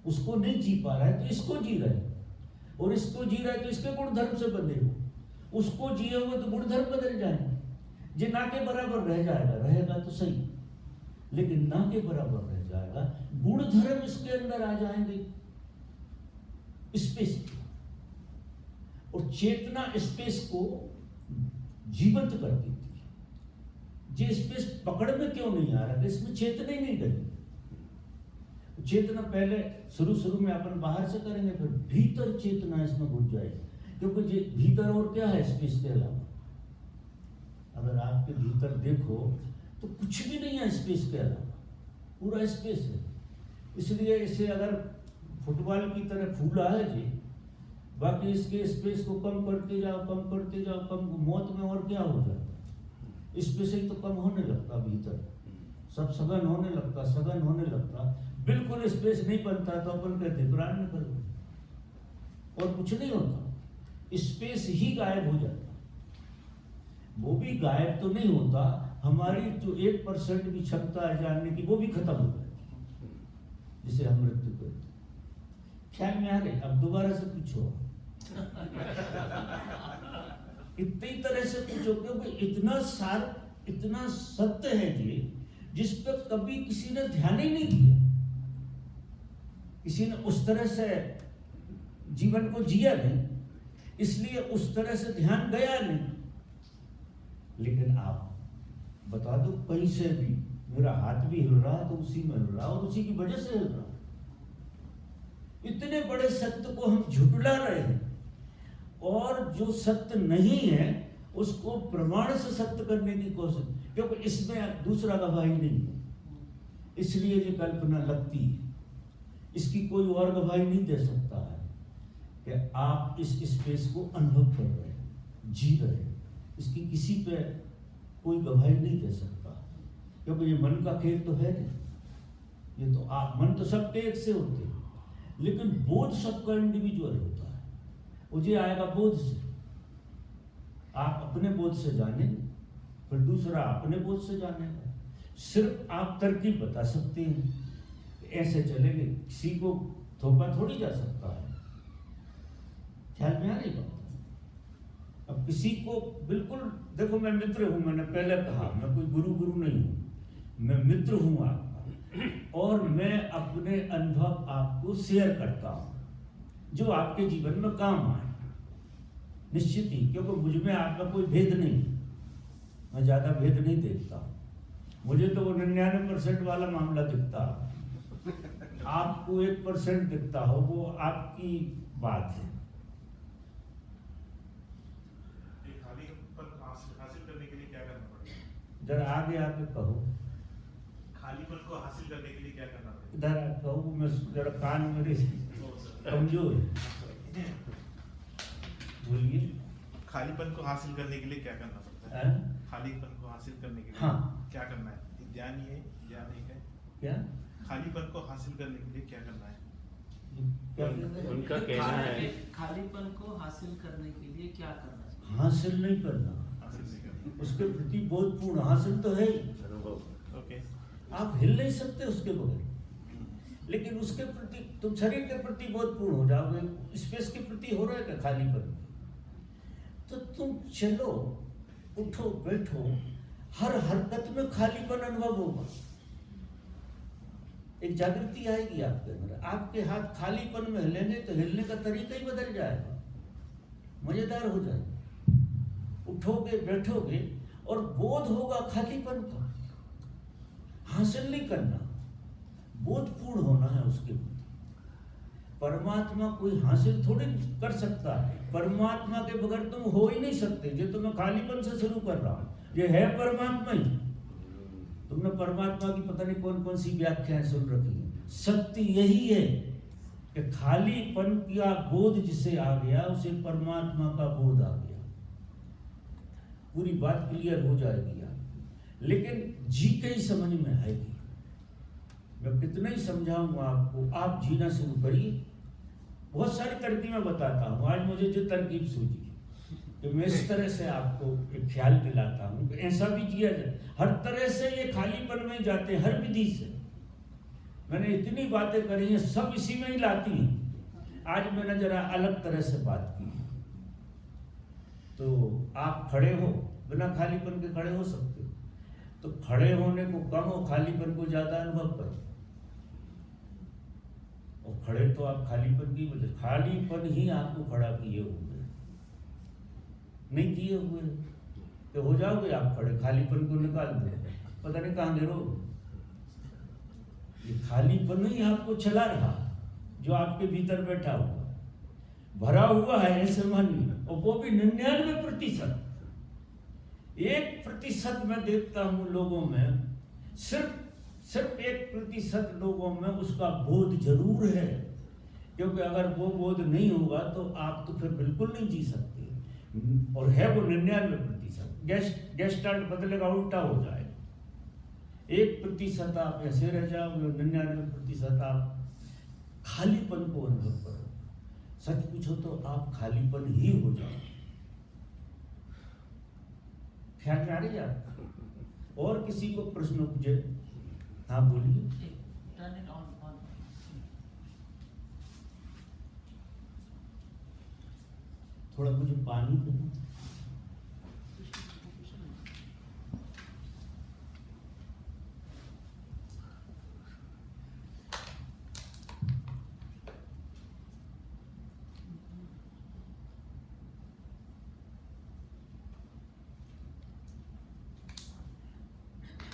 उसको नहीं जी पा रहा है तो इसको जी रहे, और इसको जी रहा है तो इसके गुणधर्म से बंधे हो, उसको जिए हुए तो गुणधर्म बदल जाएंगे। जे ना के बराबर रह जाएगा, रहेगा तो सही, लेकिन ना के बराबर रह जाएगा, गुणधर्म इसके अंदर आ जाएंगे स्पेस, और चेतना स्पेस को जीवंत कर देती है। ये स्पेस पकड़ में क्यों नहीं आ रहा? इसमें चेतना ही नहीं गई। चेतना पहले शुरू में अपन बाहर से करेंगे, फिर भीतर चेतना इसमें घुस जाएगी, क्योंकि ये भीतर और क्या है स्पेस के अलावा? अगर आपके भीतर देखो तो कुछ भी नहीं है स्पेस के अलावा, पूरा स्पेस है। इसलिए इसे अगर फुटबॉल की तरह फूला है जी, बाकी इसके स्पेस को कम करते जाओ, कम मौत में और क्या हो जाता है? स्पेस ही तो कम होने लगता, भीतर सब सघन होने लगता, बिल्कुल स्पेस नहीं बनता तो अपन कहते प्राण निकल गए, और कुछ नहीं होता, स्पेस ही गायब हो जाता। वो भी गायब तो नहीं होता, हमारी जो 1% भी क्षमता है जानने की, वो भी खत्म हो जाती, जिसे हम मृत्यु कहते हैं। ख्याल में आ रहे? अब दोबारा से पूछो, इतनी तरह से पूछो, क्योंकि इतना सत्य है ये, जिस पर कभी किसी ने ध्यान ही नहीं दिया, किसी ने उस तरह से जीवन को जिया नहीं, इसलिए उस तरह से ध्यान गया नहीं। लेकिन आप बता दो, कहीं से भी मेरा हाथ भी हिल रहा तो उसी में हिल रहा, और उसी की वजह से हिल रहा। इतने बड़े सत्य को हम झुटला रहे हैं, और जो सत्य नहीं है उसको प्रमाण से सत्य करने की कोशिश, क्योंकि इसमें दूसरा गवाही नहीं है, इसलिए ये कल्पना लगती है। इसकी कोई और गवाही नहीं दे सकता है कि आप इस स्पेस को अनुभव कर रहे हैं, जी रहे हैं। इसकी किसी पे कोई गवाही नहीं दे सकता, क्योंकि ये मन का खेल तो है नहीं। ये तो आप, मन तो सबके एक से होते हैं, लेकिन बोध सबका इंडिविजुअल होता है। मुझे आएगा बोध से, आप अपने बोध से जानेंगे, फिर दूसरा अपने बोध से जानेगा। सिर्फ आप तरकीब बता सकते हैं, ऐसे चलेंगे, किसी को थोपा थोड़ी जा सकता है। ख्याल में आ रही बात? अब किसी को बिल्कुल देखो, मैं मित्र हूं, मैंने पहले कहा, मैं कोई गुरु नहीं हूं, मैं मित्र हूं आपका, और मैं अपने अनुभव आपको शेयर करता हूं जो आपके जीवन में काम आए, निश्चित ही, क्योंकि मुझ में आपका कोई भेद नहीं, मैं ज्यादा भेद नहीं देखता। मुझे तो वो 99% वाला मामला दिखता, आपको 1% दिखता हो, वो आपकी बात है। हासिल करने के लिए क्या करना पड़ेगा? इधर आगे आके कहो, खालीपन को हासिल करने के लिए क्या करना पड़ेगा? इधर आके कहो, मैं जरा कान मेरे कमजोर है, बोलिए। खालीपन को हासिल करने के लिए क्या करना पड़ता है? खालीपन को हासिल करने के लिए हाँ, क्या करना है? ध्यान ही है, ध्यान ही है। क्या खालीपन को हासिल करने के लिए क्या करना है? क्या उनका कहना है खालीपन को हासिल करने के लिए क्या करना चाहिए? हासिल नहीं करना, हासिल नहीं करना। उसके प्रति बोधपूर्ण हासिल तो है ही। अनुभव। ओके। आप हिल नहीं सकते उसके बगैर, लेकिन उसके प्रति तुम शरीर के प्रति बोधपूर्ण हो जाओगे, स्पेस के प्रति हो रहा है क्या खालीपन, तो तुम चलो, उठो, बैठो, हर हरकत में खालीपन अनुभव होगा। एक जागृति आएगी आपके अंदर। आपके हाथ खालीपन में हिलेंगे तो हिलने का तरीका ही बदल जाएगा, मजेदार हो जाएगा। उठोगे, बैठोगे और बोध होगा खालीपन का। हासिल नहीं करना, बोधपूर्ण होना है उसके प्रति। परमात्मा कोई हासिल थोड़ी कर सकता है, परमात्मा के बगैर तुम हो ही नहीं सकते। ये तो मैं खालीपन से शुरू कर रहा हूं, ये है परमात्मा ही। तुमने परमात्मा की पता नहीं कौन कौन सी व्याख्याएं सुन रखी है। सत्य यही है कि खालीपन का बोध जिसे आ गया उसे परमात्मा का बोध आ गया। पूरी बात क्लियर हो जाएगी आप, लेकिन जी के ही समझ में आएगी। मैं कितना ही समझाऊंगा आपको, आप जीना शुरू करिए। बहुत सारी तरकीबें बताता हूँ। आज मुझे जो तरकीब सूझी कि मैं इस तरह से आपको एक ख्याल दिलाता हूँ कि ऐसा भी जिया जाए। हर तरह से ये खालीपन में जाते हैं, हर विधि से। मैंने इतनी बातें करी हैं, सब इसी में ही लाती हैं। आज मैंने जरा अलग तरह से बात की। तो आप खड़े हो, बिना खालीपन के खड़े हो सकते हो, तो खड़े होने को कम और खालीपन को ज्यादा अनुभव करो। और खड़े तो आप खालीपन की वजह, खालीपन ही आपको खड़ा किए हुए, नहीं किए हुए तो हो जाओगे आप खड़े। खालीपन को निकाल दो, पता नहीं कहाँ गिरोगे। ये खालीपन ही आपको चला रहा, जो आपके भीतर बैठा हुआ, भरा हुआ है, ऐसे मानिए। और वो भी 99%। 1% मैं देखता हूं लोगों में, सिर्फ 1% लोगों में उसका बोध जरूर है। क्योंकि अगर वो बोध नहीं होगा तो आप तो फिर बिल्कुल नहीं जी सकते। और है वो 99%। गेस्टाल्ट बदलेगा, उल्टा हो जाएगा। 1% आप ऐसे रह जाओगे, 99% आप खालीपन को अनुभव करो। सच पूछो तो आप खालीपन ही हो जाओ। ख्याल में आ रही है आप? और किसी को प्रश्न पूछे? हाँ बोलिए। Turn it on. थोड़ा मुझे पानी दो।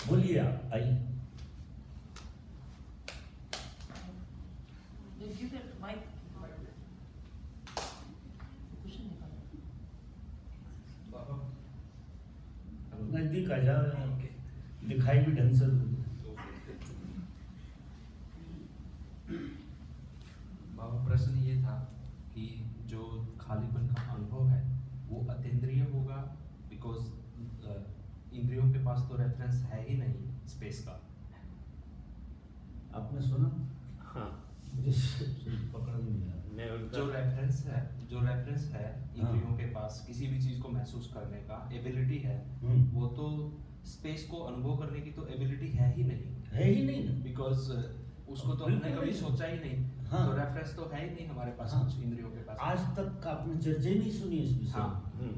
बोलिए आप, आइए। Give that mic. Cushion निकालो. नजदीक आ जाओ, दिखाई भी ढंग से दो। बाबा, प्रश्न ये था कि जो खालीपन का अनुभव है वो अतीन्द्रिय होगा, बिकॉज इंद्रियों के पास तो रेफरेंस है ही नहीं स्पेस का। आपने सुना? हाँ, मुझे पकड़ नहीं आया। मैं उनका जो रेफरेंस है इंद्रियों के पास किसी भी चीज को महसूस करने का एबिलिटी है, वो तो स्पेस को अनुभव करने की तो एबिलिटी है ही नहीं, है ही नहीं ना। बिकॉज उसको तो हमने बिल्कुल कभी नहीं। सोचा ही नहीं। हाँ। तो रेफरेंस तो है ही नहीं हमारे पास, हाँ। कुछ इंद्रियों के पास। आज तक आपने चर्चा ही नहीं सुनी इस विषय हाँ। में।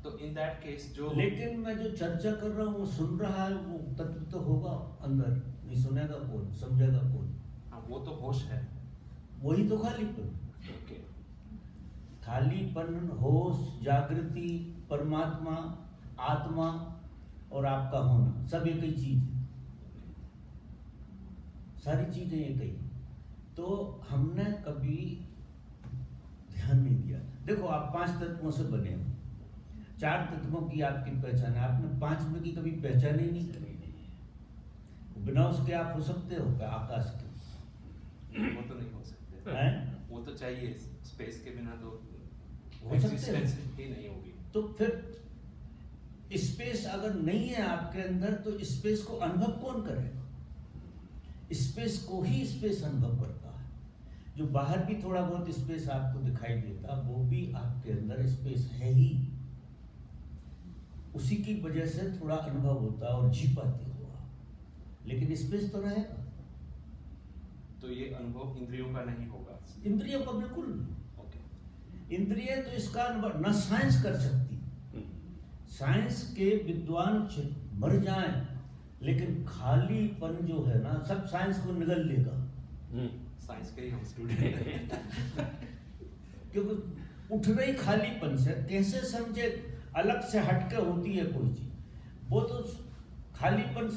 तो इन दैट केस जो लेकिन मैं जो चर्चा कर रहा हूँ वो सुन रहा है, वो तत्व तो होगा अंदर। नहीं सुनेगा कौन, समझेगा कौन? हाँ, वो तो होश है। वही तो खालीपन। ओके। खालीपन, होश, जागृति, परमात्मा, आत्मा और आपका होना, सब एक ही चीज है। सारी चीजें एक ही। तो हमने कभी ध्यान नहीं दिया। देखो, आप 5 तत्वों से बने हो, 4 तत्वों की आपकी पहचान है, आपने 5वें की कभी पहचान ही नहीं करी। बिना उसके आप हो सकते हो क्या आकाश के? वो तो नहीं हो सकते हैं? वो तो चाहिए, स्पेस के बिना तो हो सकते एक्सिस्टेंस हो। ही नहीं होगी। तो फिर स्पेस अगर नहीं है आपके अंदर तो स्पेस को अनुभव कौन करेगा? स्पेस को ही स्पेस अनुभव करता है। जो बाहर भी थोड़ा बहुत स्पेस आपको दिखाई देता, वो भी आपके अंदर स्पेस है ही। उसी की वजह से थोड़ा अनुभव होता है और जी पाते हो आप, लेकिन स्पेस तो रहेगा। तो ये अनुभव इंद्रियों का नहीं होगा। इंद्रियों का बिल्कुल नहीं। ओके। इंद्रिय तो इसका अनुभव न साइंस कर सकती। साइंस के विद्वान मर जाएं, लेकिन खालीपन जो है ना, सब साइंस को निगल लेगा। साइंस के ही हम स्टूडेंट हैं। क्योंकि उठ रही खालीपन से कैसे समझे अलग से हटके होती है कोई चीज, वो तो खालीपन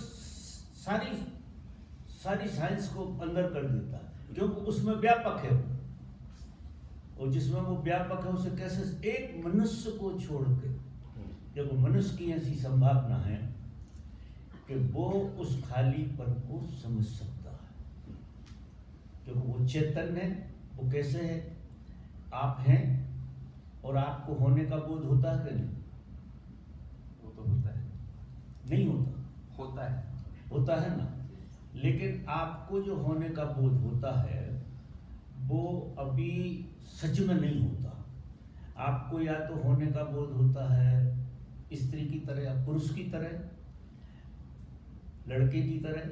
सारी साइंस को अंदर कर देता है, क्योंकि उसमें व्यापक है, और जिसमें वो व्यापक है उसे कैसे एक मनुष्य को छोड़ के, क्योंकि मनुष्य की ऐसी संभावना है कि वो उस खालीपन को समझ सकता है, क्योंकि वो चैतन्य है। वो कैसे है, आप हैं और आपको होने का बोध होता है कि नहीं? वो तो होता है। नहीं होता, होता है। होता है ना। लेकिन आपको जो होने का बोध होता है वो अभी सच में नहीं होता। आपको या तो होने का बोध होता है स्त्री की तरह या पुरुष की तरह, लड़के की तरह,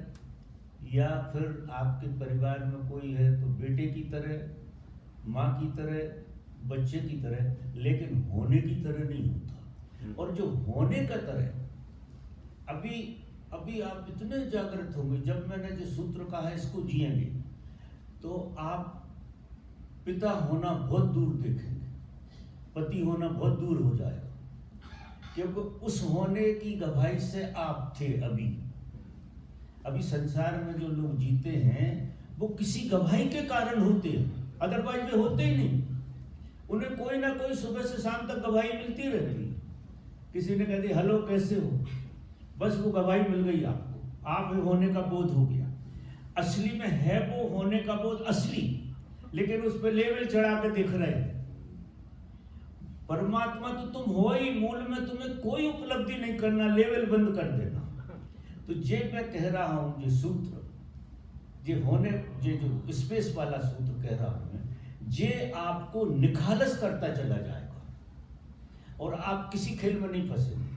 या फिर आपके परिवार में कोई है तो बेटे की तरह, माँ की तरह, बच्चे की तरह, लेकिन होने की तरह नहीं होता। और जो होने का तरह, अभी आप इतने जागृत होंगे, जब मैंने जो सूत्र कहा है इसको जिएंगे तो आप पिता होना बहुत दूर देखेंगे, पति होना बहुत दूर हो जाएगा, क्योंकि उस होने की गवाही से आप थे। अभी संसार में जो लोग जीते हैं वो किसी गवाही के कारण होते हैं, अदरवाइज वे होते ही नहीं। उन्हें कोई ना कोई सुबह से शाम तक गवाही मिलती रहती है। किसी ने कह दिया हेलो कैसे हो, बस वो गवाही मिल गई आपको, आप होने का बोध हो गया। असली में है वो होने का बोध असली, लेकिन उस पर लेवल चढ़ा के दिख रहे हैं। परमात्मा तो तुम हो ही, मूल में तुम्हें कोई उपलब्धि नहीं करना, लेवल बंद कर देना। तो जे मैं कह रहा हूं, ये सूत्र जे होने, जे जो स्पेस वाला सूत्र कह रहा हूं मैं, जे आपको निखालस करता चला जाएगा और आप किसी खेल में नहीं फंसेंगे।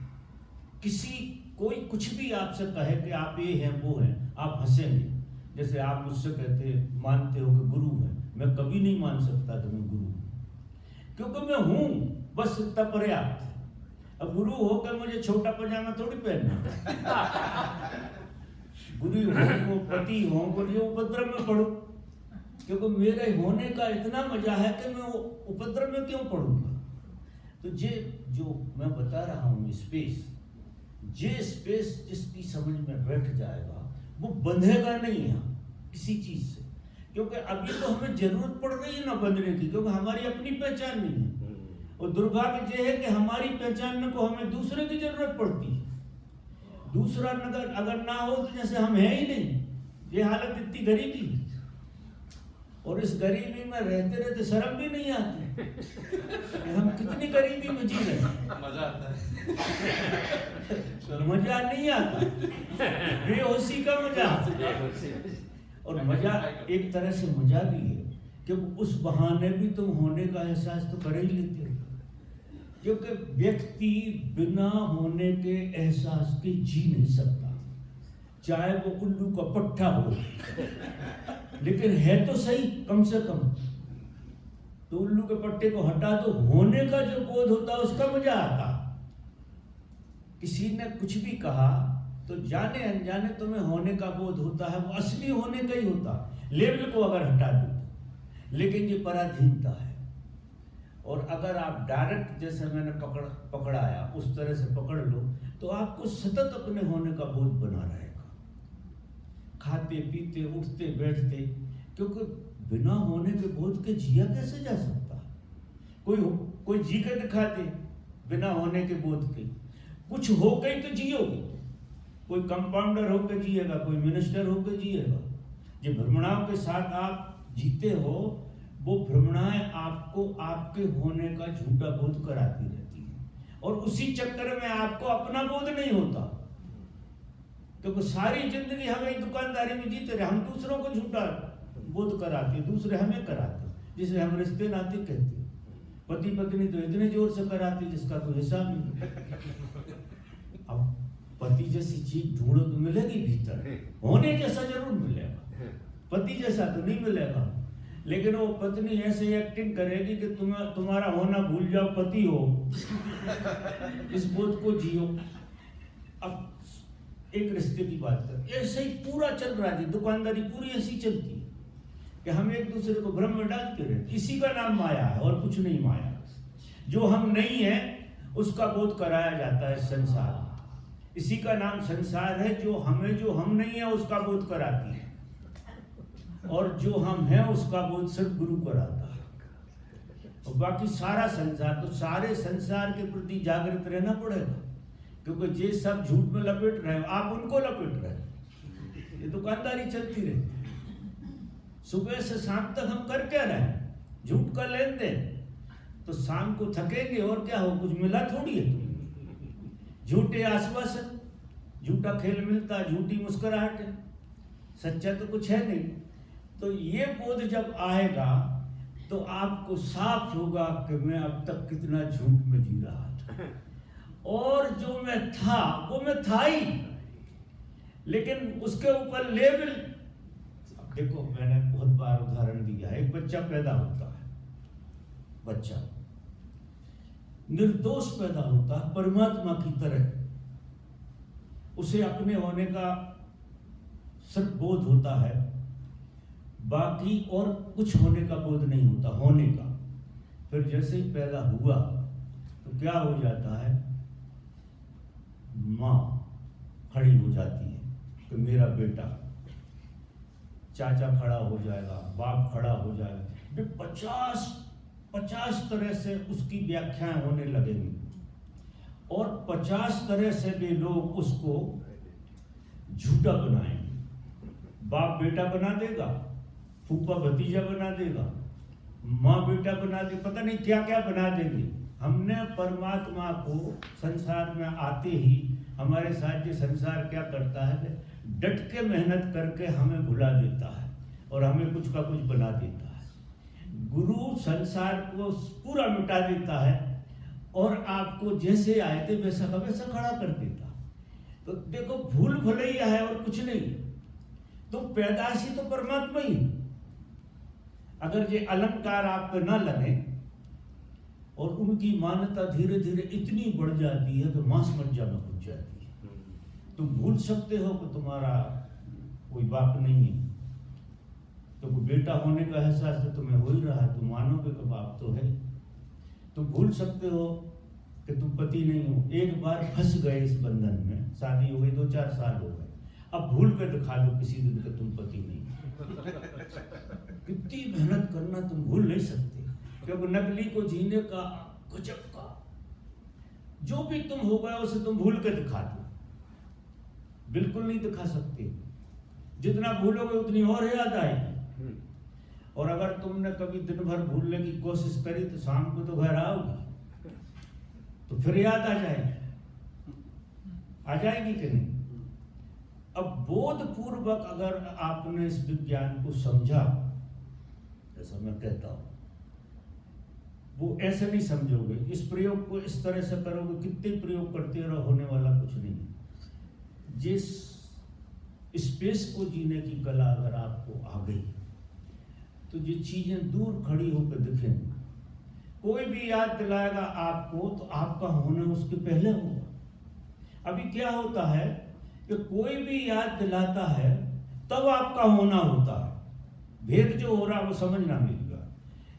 कोई कुछ भी आपसे कहे कि आप ये हैं वो हैं, आप हंसेंगे। जैसे आप मुझसे कहते मानते हो कि गुरु है, मैं कभी नहीं मान सकता कि मैं गुरु हूं, क्योंकि मैं हूं, बस इतना पर्याप्त है। अब गुरु होकर मुझे छोटा पजामा थोड़ी पहनना। गुरु हो, पति हो, मुझे उपद्रव में पढ़ो, क्योंकि मेरे होने का इतना मजा है कि मैं उपद्रव में क्यों पढ़ूंगा। तो जो मैं बता रहा हूं स्पेस, स्पेस जिसकी समझ में बैठ जाएगा वो बंधेगा नहीं यहाँ किसी चीज से, क्योंकि अभी तो हमें जरूरत पड़ रही है ना बंधने की, क्योंकि हमारी अपनी पहचान नहीं है। और दुर्भाग्य यह है कि हमारी पहचानने को हमें दूसरे की जरूरत पड़ती है। दूसरा अगर ना हो तो जैसे हम हैं ही नहीं। ये हालत इतनी गरीबी, और इस गरीबी में रहते रहते शर्म भी नहीं आती कि हम कितनी गरीबी में जी रहे हैं। मजा आता है। मजा नहीं आता, बेहोशी का मजा। और मजा एक तरह से मजा भी है, क्योंकि उस बहाने भी तुम होने का एहसास तो कर ही लेते हो। क्योंकि व्यक्ति बिना होने के एहसास के जी नहीं सकता, चाहे वो उल्लू का पट्टा हो, लेकिन है तो सही कम से कम। तो उल्लू के पट्टे को हटा दो, होने का जो बोध होता है उसका मजा आता। किसी ने कुछ भी कहा तो जाने अनजाने तुम्हें होने का बोध होता है, वो असली होने का ही होता, लेवल को अगर हटा दो तो। लेकिन ये पराधीनता है। और अगर आप डायरेक्ट जैसे मैंने पकड़ाया उस तरह से पकड़ लो तो आपको सतत अपने होने का बोध बना रहेगा, खाते पीते उठते बैठते। क्योंकि बिना होने के बोध के जिया कैसे जा सकता? कोई जी के दिखाते बिना होने के बोध के, कुछ हो गई तो जियोगे। कोई कंपाउंडर होकर जिएगा, कोई मिनिस्टर होकर जिएगा। जो भ्रमणाओं के साथ आप जीते हो, वो भ्रमणाएं आपको आपके होने का झूठा बोध कराती रहती है, और उसी चक्कर में आपको अपना बोध नहीं होता। क्योंकि सारी जिंदगी हमें दुकानदारी में जीते रहे, हम दूसरों को झूठा बोध कराते, दूसरे हमें कराते, जिसे हम रिश्ते नाते कहते। पति पत्नी तो इतने जोर से कराते जिसका कोई हिसाब नहीं। पति जैसी चीज ढूंढो तो मिलेगी भीतर, होने जैसा जरूर मिलेगा, पति जैसा तो नहीं मिलेगा। लेकिन वो पत्नी ऐसे एक्टिंग करेगी कि तुम्हारा होना भूल जाओ, पति हो, इस बोध को जियो। अब एक रिश्ते की बात कर, ऐसे ही पूरा चल रहा है, दुकानदारी पूरी ऐसी चलती है कि हम एक दूसरे को भ्रम में डालते रहते। इसी का नाम माया है और कुछ नहीं माया। जो हम नहीं है उसका बोध कराया जाता है संसार, इसी का नाम संसार है। जो हम नहीं है उसका बोध कराती है, और जो हम हैं उसका बोध सिर्फ गुरु कराता है। और बाकी सारा संसार, तो सारे संसार के प्रति जागृत रहना पड़ेगा, क्योंकि जे सब झूठ में लपेट रहे हैं, आप उनको लपेट रहे हैं। ये दुकानदारी चलती रहती है। सुबह से शाम तक हम कर क्या रहे हैं? झूठ का लेन देन। तो शाम को थकेंगे और क्या हो, कुछ मिला थोड़ी है तुम्हें। झूठे आश्वासन, झूठा खेल मिलता, झूठी मुस्कुराहट, सच्चा तो कुछ है नहीं। तो ये बोध जब आएगा तो आपको साफ होगा कि मैं अब तक कितना झूठ में जी रहा था, और जो मैं था वो मैं था ही, लेकिन उसके ऊपर लेवल। देखो मैंने बहुत बार उदाहरण दिया है, एक बच्चा पैदा होता है, बच्चा निर्दोष पैदा होता है, परमात्मा की तरह। उसे अपने होने का सिर्फ बोध होता है, बाकी और कुछ होने का बोध नहीं होता, होने का। फिर जैसे ही पैदा हुआ तो क्या हो जाता है, माँ खड़ी हो जाती है कि मेरा बेटा, चाचा खड़ा हो जाएगा, बाप खड़ा हो जाएगा, 50 तरह से उसकी व्याख्याएं होने लगेंगी, और 50 तरह से भी लोग उसको झूठा बनाएंगे। बाप बेटा बना देगा, फूफा भतीजा बना देगा, माँ बेटा बना दे, पता नहीं क्या क्या बना देंगे। हमने परमात्मा को संसार में आते ही हमारे साथ ये संसार क्या करता है, डट के मेहनत करके हमें भुला देता है और हमें कुछ का कुछ बना देता है। गुरु संसार को पूरा मिटा देता है और आपको जैसे आए थे वैसा का वैसा खड़ा कर देता। तो देखो भूल भुलैया है और कुछ नहीं, तो पैदाशी तो परमात्मा ही। अगर ये अलंकार आप पे ना लगे और उनकी मान्यता धीरे धीरे इतनी बढ़ जाती है कि मांस मज्जा में घुस जाती है, तुम भूल सकते हो कि तुम्हारा कोई बाप नहीं है। तो कोई बेटा होने का एहसास तो तुम्हें हो ही रहा है, तुम मानोगे कि बाप तो है। तुम भूल सकते हो कि तुम पति नहीं हो। एक बार फंस गए इस बंधन में, शादी हो गई, 2-4 साल हो गए, अब भूल के दिखा दो किसी दिन कि तुम पति नहीं हो। कितनी मेहनत करना, तुम भूल नहीं सकते, क्योंकि नकली को जीने का गजब का, जो भी तुम हो गए उसे तुम भूल के दिखा दो। बिल्कुल नहीं दिखा सकते, जितना भूलोगे उतनी और याद आएगी। और अगर तुमने कभी दिन भर भूलने की कोशिश करी तो शाम को तो घर आओगी, तो फिर याद आ जाएगी कि नहीं। अब बोध पूर्वक अगर आपने इस विज्ञान को समझा, जैसा मैं कहता हूं, वो ऐसे नहीं समझोगे। इस प्रयोग को इस तरह से करोगे, कितने प्रयोग करते रहो, होने वाला कुछ नहीं। जिस स्पेस को जीने की कला अगर आपको आ गई तो ये चीजें दूर खड़ी होकर दिखेंगी। कोई भी याद दिलाएगा आपको तो आपका होना उसके पहले होगा। अभी क्या होता है कि कोई भी याद दिलाता है तब आपका होना होता है। भेद जो हो रहा है वो समझना मिलेगा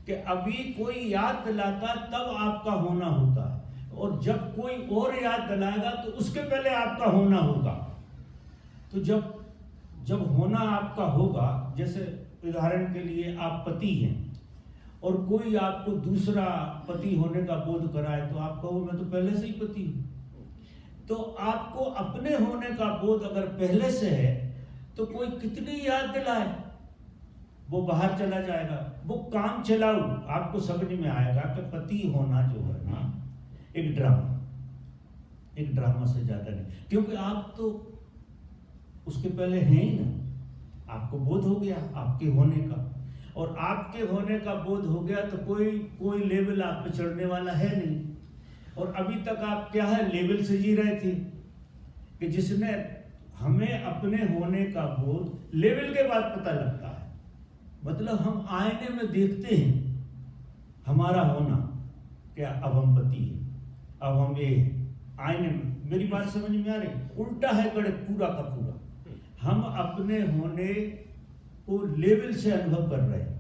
कि अभी कोई याद दिलाता तब आपका होना होता है, और जब कोई और याद दिलाएगा तो उसके पहले आपका होना होगा। तो जब होना आपका होगा, जैसे उदाहरण के लिए आप पति हैं और कोई आपको दूसरा पति होने का बोध कराए तो आप कहो मैं तो पहले से ही पति हूं। तो आपको अपने होने का बोध अगर पहले से है तो कोई कितनी याद दिलाए, वो बाहर चला जाएगा। वो काम चलाऊ आपको समझ में आएगा कि पति होना जो है ना एक ड्रामा से ज्यादा नहीं, क्योंकि आप तो उसके पहले हैं ही ना। आपको बोध हो गया आपके होने का, और आपके होने का बोध हो गया तो कोई लेवल आप पे चढ़ने वाला है नहीं। और अभी तक आप क्या है, लेवल से जी रहे थे। कि जिसने हमें अपने होने का बोध लेवल के बाद पता लगता है। मतलब हम आईने में देखते हैं हमारा होना, क्या अब हम पति हैं, अब हम ये हैं। आईने में, मेरी बात समझ में आ रही? उल्टा है गणित पूरा का पूरा। हम अपने होने को लेवल से अनुभव कर रहे हैं,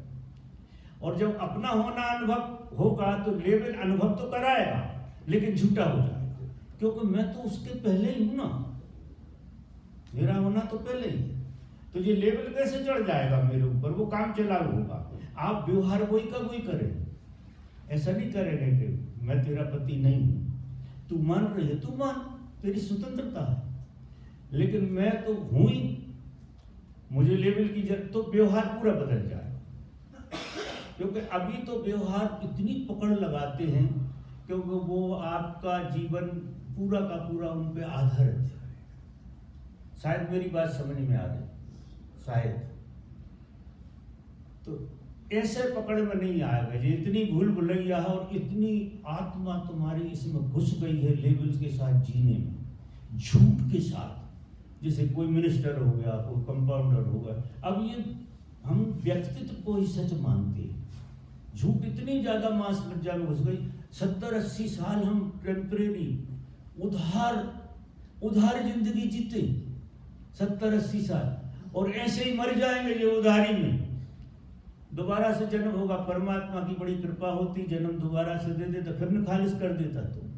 और जब अपना होना अनुभव होगा तो लेवल अनुभव तो कराएगा लेकिन झूठा हो जाएगा, क्योंकि मैं तो उसके पहले ही हूं ना, मेरा होना तो पहले ही है। तो ये लेवल कैसे चढ़ जाएगा मेरे ऊपर? वो काम चलाऊ होगा। आप व्यवहार वही का वही करें, ऐसा नहीं करेंगे कि मैं तेरा पति नहीं हूं, तू मान रही है, तू मान, तेरी स्वतंत्रता है, लेकिन मैं तो हूं ही, मुझे लेवल की जरूरत, तो व्यवहार पूरा बदल जाए। क्योंकि अभी तो व्यवहार इतनी पकड़ लगाते हैं क्योंकि वो आपका जीवन पूरा का पूरा उन पे आधारित है। शायद मेरी बात समझ में आ रही, शायद। तो ऐसे पकड़ में नहीं आएगा। ये इतनी भूल भुलैया है और इतनी आत्मा तुम्हारी इसमें घुस गई है लेवल्स के साथ जीने में, झूठ के साथ। जैसे कोई मिनिस्टर हो गया, कोई कंपाउंडर हो गया, अब ये हम व्यक्तित्व को ही सच मानते हैं। झूठ इतनी ज्यादा मांस मज्जा में घुस गई। 70-80 साल हम टेम्परेरी उधार जिंदगी जीते, 70-80 साल, और ऐसे ही मर जाएंगे ये उधारी में। दोबारा से जन्म होगा, परमात्मा की बड़ी कृपा होती, जन्म दोबारा से दे देता, फिर न खालिश कर देता तुम,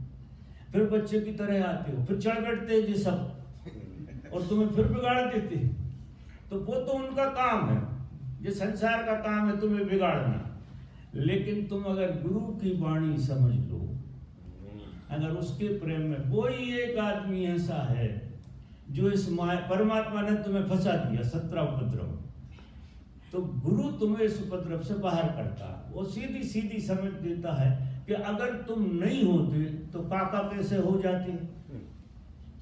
फिर बच्चे की तरह आते हो, फिर चढ़ बैठते ये सब और तुम्हें फिर बिगाड़ देते। तो वो तो उनका काम है, ये संसार का काम है तुम्हें बिगाड़ना। लेकिन तुम अगर गुरु की वाणी समझ लो, अगर उसके प्रेम में कोई एक आदमी ऐसा है जो इस परमात्मा ने तुम्हें फंसा दिया 17 उपद्रव, तो गुरु तुम्हें इस उपद्रव से बाहर करता है। वो सीधी सीधी समझ देता है कि अगर तुम नहीं होते तो काका कैसे हो जाते।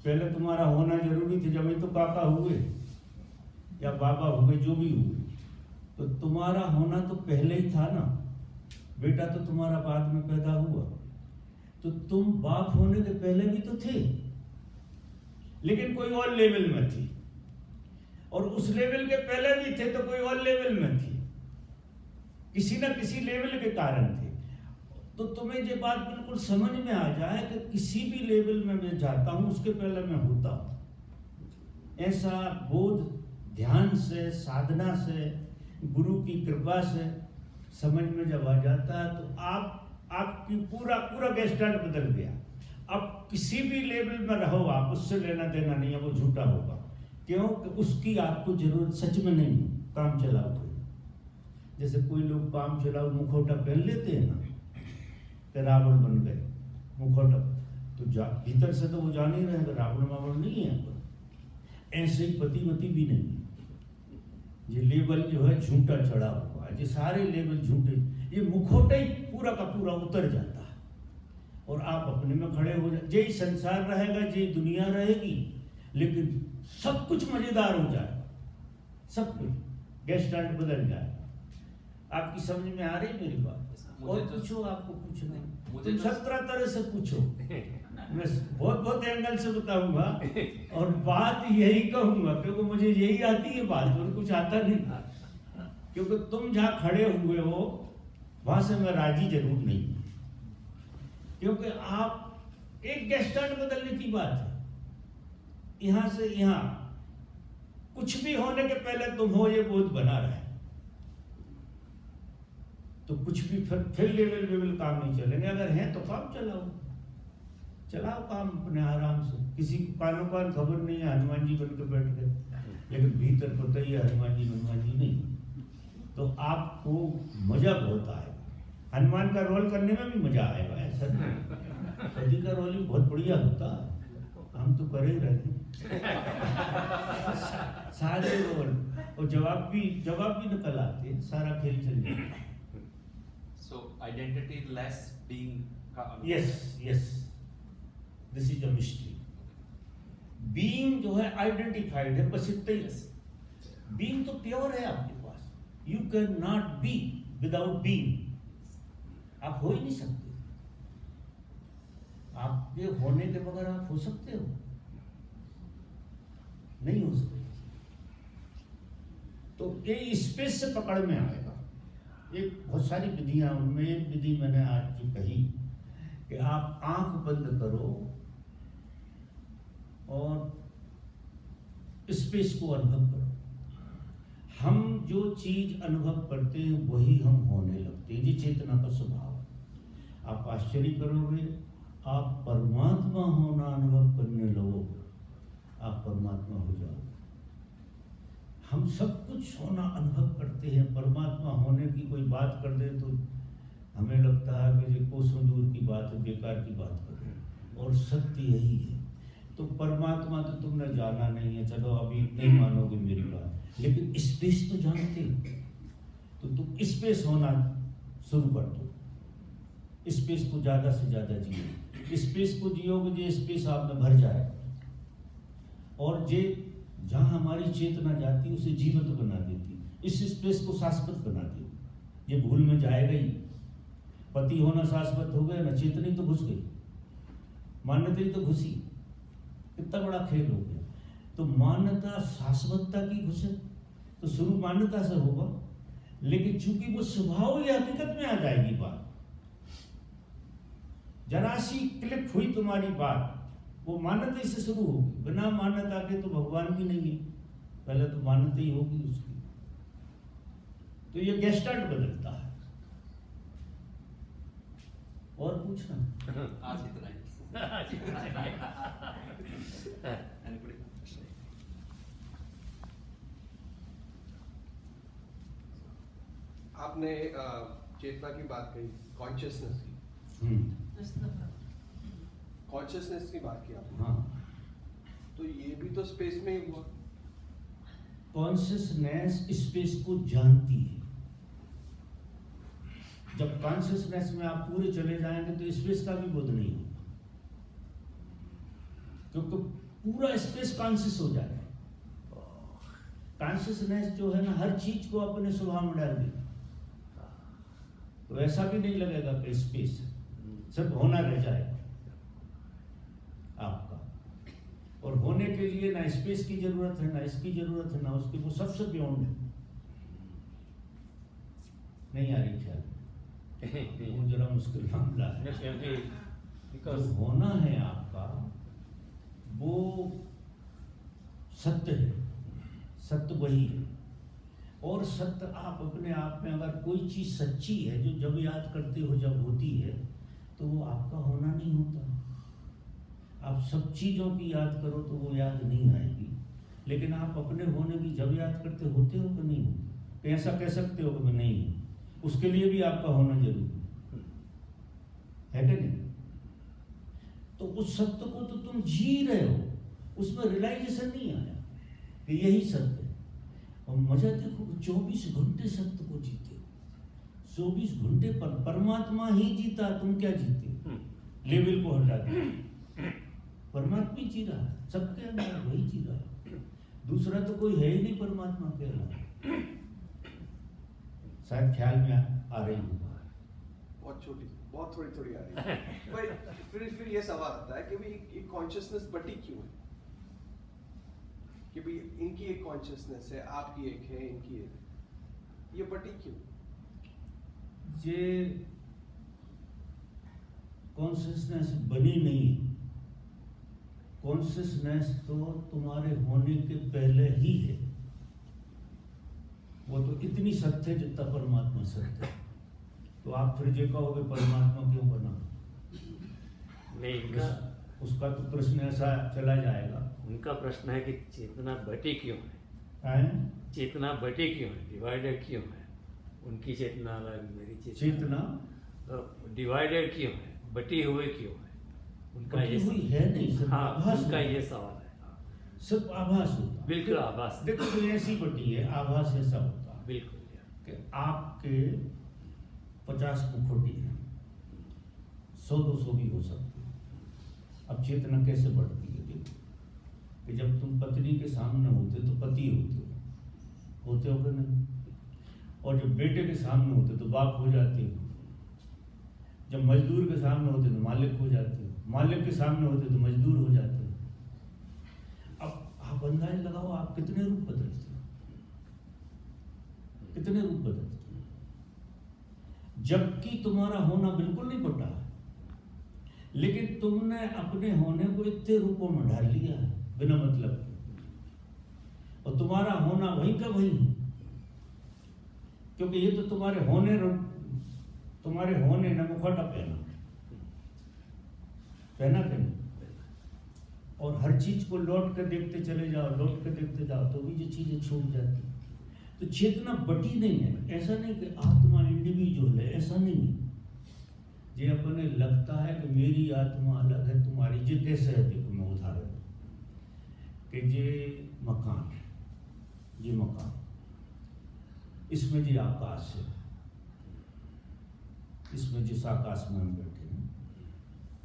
पहले तुम्हारा होना जरूरी थी, जब ही तो काका हुए या बाबा हुए, जो भी हुए, तो तुम्हारा होना तो पहले ही था ना। बेटा तो तुम्हारा बाद में पैदा हुआ, तो तुम बाप होने के पहले भी तो थे, लेकिन कोई और लेवल में थी, और उस लेवल के पहले भी थे तो कोई और लेवल में थी, किसी ना किसी लेवल के कारण थे। तो तुम्हें ये बात बिल्कुल समझ में आ जाए कि किसी भी लेवल में मैं जाता हूं उसके पहले मैं होता हूं। ऐसा बोध ध्यान से, साधना से, गुरु की कृपा से समझ में जब आ जाता है तो आपकी पूरा गेस्टाइल बदल गया। अब किसी भी लेवल में रहो आप, उससे लेना देना नहीं है, वो झूठा होगा। क्यों? कि उसकी आपको जरूरत सच में नहीं है। काम चलाओ कोई, जैसे कोई लोग काम चलाओ मुखौटा पहन लेते हैं ना, कि रावण बन गए मुखौटा, तो भीतर से तो वो जान ही रहे रावण वावण नहीं है। ऐसे ही पतिमती भी नहीं है। ये लेवल जो है झूठा चढ़ा हुआ है, ये सारे लेवल झूठे, ये मुखौटा ही पूरा का पूरा उतर जाता है और आप अपने में खड़े हो जाए। यही संसार रहेगा, यही दुनिया रहेगी, लेकिन सब कुछ मजेदार हो जाए, सब कुछ गेस्टाइल बदल जाए। आपकी समझ में आ रही मेरी बात? और पूछो, आपको पूछना है, मुझे 17 तरह से पूछो, मैं बहुत एंगल से बताऊंगा और बात यही कहूंगा, क्योंकि मुझे यही आती है बात, और कुछ आता नहीं। क्योंकि तुम जहां खड़े हुए हो वहां से मैं राजी जरूर नहीं हूं, क्योंकि आप एक गेस्टाइल बदलने की बात है। यहां से यहां कुछ भी होने के पहले तुम हो, ये बोध बना रहे, तो कुछ भी फिर लेवल काम नहीं चलेंगे। अगर हैं तो काम चलाओ काम अपने आराम से, किसी को कानों कान खबर नहीं है, हनुमान जी बन के बैठ गए, लेकिन भीतर पता ही है हनुमान जी नहीं, तो आपको मजा बहुत आएगा। हनुमान का रोल करने में भी मजा आएगा, ऐसा नहीं। सदी का रोल भी बहुत बढ़िया होता है, हम तो कर ही रहे सारे रोल, और जवाब भी निकल आते हैं, सारा खेल चल जाता है। So identity less being का yes, this is the mystery. Being जो है आइडेंटिफाइड है, बस इतना ही। Being तो प्योर है आपके पास, you cannot be without being, आप हो ही नहीं सकते। आपके होने के बगैर आप हो सकते हो? नहीं हो सकता। तो ये स्पेस से पकड़ में आएगा। एक बहुत सारी विधियां, उनमें एक विधि मैंने आज जो कही कि आप आंख बंद करो और स्पेस को अनुभव करो। हम जो चीज अनुभव करते हैं वही हम होने लगते हैं। ये चेतना का स्वभाव है। आप आश्चर्य करोगे, आप परमात्मा होना अनुभव करने लगोगे, आप परमात्मा हो जाओगे। हम सब कुछ होना अनुभव करते हैं। परमात्मा होने की कोई बात कर दे तो हमें लगता है कि ये कोसों दूर की बात है, बेकार की बात कर रहे हैं, और सत्य यही है। तो परमात्मा तो तुमने जाना नहीं है, चलो अभी नहीं मानोगे मेरी बात, लेकिन स्पेस तो जानते हो। तो तुम स्पेस होना शुरू कर दो। स्पेस को ज्यादा से ज्यादा जियो। स्पेस को जियोगे जो स्पेस आप में भर जाए, और जे जहां हमारी चेतना जाती है उसे जीवंत बना देती, इस स्पेस को शाश्वत बना देती। ये भूल में जाएगा ही। पति होना शाश्वत हो गया ना, चेतनी तो घुस गई, मान्यता ही तो घुसी, कितना बड़ा खेल हो गया। तो मान्यता शाश्वतता की घुसे तो शुरू मान्यता से होगा, लेकिन चूंकि वो स्वभाव ही हकीकत में आ जाएगी बात। जरा सी क्लिक हुई तुम्हारी बात, वो मान्यता से शुरू होगी। बिना मान्यता के तो भगवान भी नहीं है, पहले तो मान्यता ही होगी उसकी। तो ये गेस्टार्ट बदलता है। और पूछना आज इतना ही। आपने चेतना की बात कही, कॉन्शियसनेस की, कॉन्शियसनेस की बात की आपने। हाँ, तो ये भी तो स्पेस में ही हुआ। कॉन्शियसनेस स्पेस को जानती है। जब कॉन्शियसनेस में आप पूरे चले जाएंगे तो स्पेस का भी बोध नहीं होगा, क्योंकि पूरा स्पेस कॉन्शियस हो जाएगा। कॉन्शियसनेस जो है ना, हर चीज को अपने स्वभाव में डाल देगा। तो ऐसा भी नहीं लगेगा कि स्पेस सिर्फ होना रह जाएगा आपका। और होने के लिए ना स्पेस की जरूरत है, ना इसकी जरूरत है, ना उसकी, वो सबसे बियॉन्ड है। नहीं आ रही ख्याल? वो जरा मुश्किल मामला है। जो होना है आपका वो सत्य है, सत्य वही है। और सत्य आप अपने आप में, अगर कोई चीज सच्ची है जो जब याद करते हो, जब होती है, तो वो आपका होना नहीं होता। आप सब चीजों की याद करो तो वो याद नहीं आएगी, लेकिन आप अपने होने की जब याद करते होते हो कि नहीं होते? तो ऐसा कह सकते हो कि मैं नहीं हूं, उसके लिए भी आपका होना जरूरी है कि नहीं? तो उस सत्य को तो तुम जी रहे हो, उसमें रियलाइजेशन नहीं आया कि यही सत्य है। और मजा देखो, 24 घंटे सत्य को जीते हो। 24 घंटे पर परमात्मा ही जीता, तुम क्या जीते हो? लेवल को हटा दिया, परमात्मा जी रहा है, सबके अंदर वही जी रहा है। दूसरा तो कोई है ही नहीं परमात्मा के अलावा। शायद ख्याल में आ रही हूँ। बहुत छोटी, बहुत थोड़ी थोड़ी आ रही है। भाई फिर ये सवाल आता है कि भाई ये कॉन्शियसनेस बटी क्यों है? कि भाई इनकी एक कॉन्शियसनेस है, आपकी एक है, इनकी एक, ये बटी क्यों? ये कॉन्शियसनेस बनी नहीं है। कॉन्शियसनेस तो तुम्हारे होने के पहले ही है। वो तो इतनी सत्य है जितना परमात्मा सत्य है। तो आप फिर ये कहोगे परमात्मा क्यों बना? नहीं, इनका उसका तो प्रश्न ऐसा चला जाएगा। उनका प्रश्न है कि चेतना बटी क्यों है? हैं? चेतना बटी क्यों है, डिवाइडेड क्यों है? उनकी चेतना अलग, मेरी चेतना डिवाइडेड क्यों है, बटी हुए क्यों है? उनका बटी हुई है नहीं, सिर्फ हाँ, आभास उनका होता ये है। सवाल है। सिर्फ आभास होता है। बिल्कुल आभास। देखो तो ऐसी बटी है, आभास ऐसा होता है बिल्कुल कि आपके 50 मुखौटे हैं, 100-200 भी हो सकते हैं। अब चेतना कैसे बढ़ती है? देखो कि जब तुम पत्नी के सामने होते तो पति होते हो कि नहीं? और जब बेटे के सामने होते तो बाप हो जाते हो। जब मजदूर के सामने होते तो मालिक हो जाते हो। मालिक के सामने होते तो मजदूर हो जाते हो। अब आप अंदाज लगाओ, आप कितने रूप बदलते हो, कितने रूप बदलते हो, जबकि तुम्हारा होना बिल्कुल नहीं पटा है, लेकिन तुमने अपने होने को इतने रूपों में ढाल लिया है बिना मतलब के, और तुम्हारा होना वहीं का वहीं है, क्योंकि ये तो तुम्हारे होने ने मुखौटा पहना के नहीं, और हर चीज को लौट कर देखते चले जाओ, लौट कर देखते जाओ तो भी जो चीजें छूट जाती। तो चेतना बटी नहीं है, ऐसा नहीं कि आत्मा इंडिविजुअल है, ऐसा नहीं है। ये अपने लगता है कि मेरी आत्मा अलग है तुम्हारी, ये कैसे है? देखो मैं उदाहरण कि ये मकान है, ये मकान, इसमें जो आकाश है, इसमें जिस आकाश में हम बैठे हैं,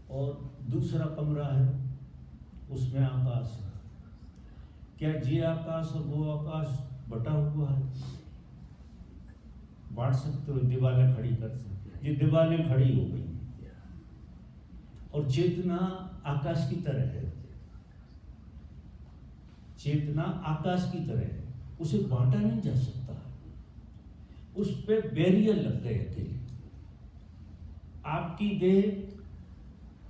और दूसरा कमरा है उसमें आकाश है। क्या ये आकाश और वो आकाश बटा हुआ है? बांट सकते हो, दीवारें खड़ी कर सकते, ये दीवारें खड़ी हो गई, और चेतना आकाश की तरह है, चेतना आकाश की तरह है, उसे बांटा नहीं जा सकता, उस पे बैरियर लग गए अकेले। आपकी देह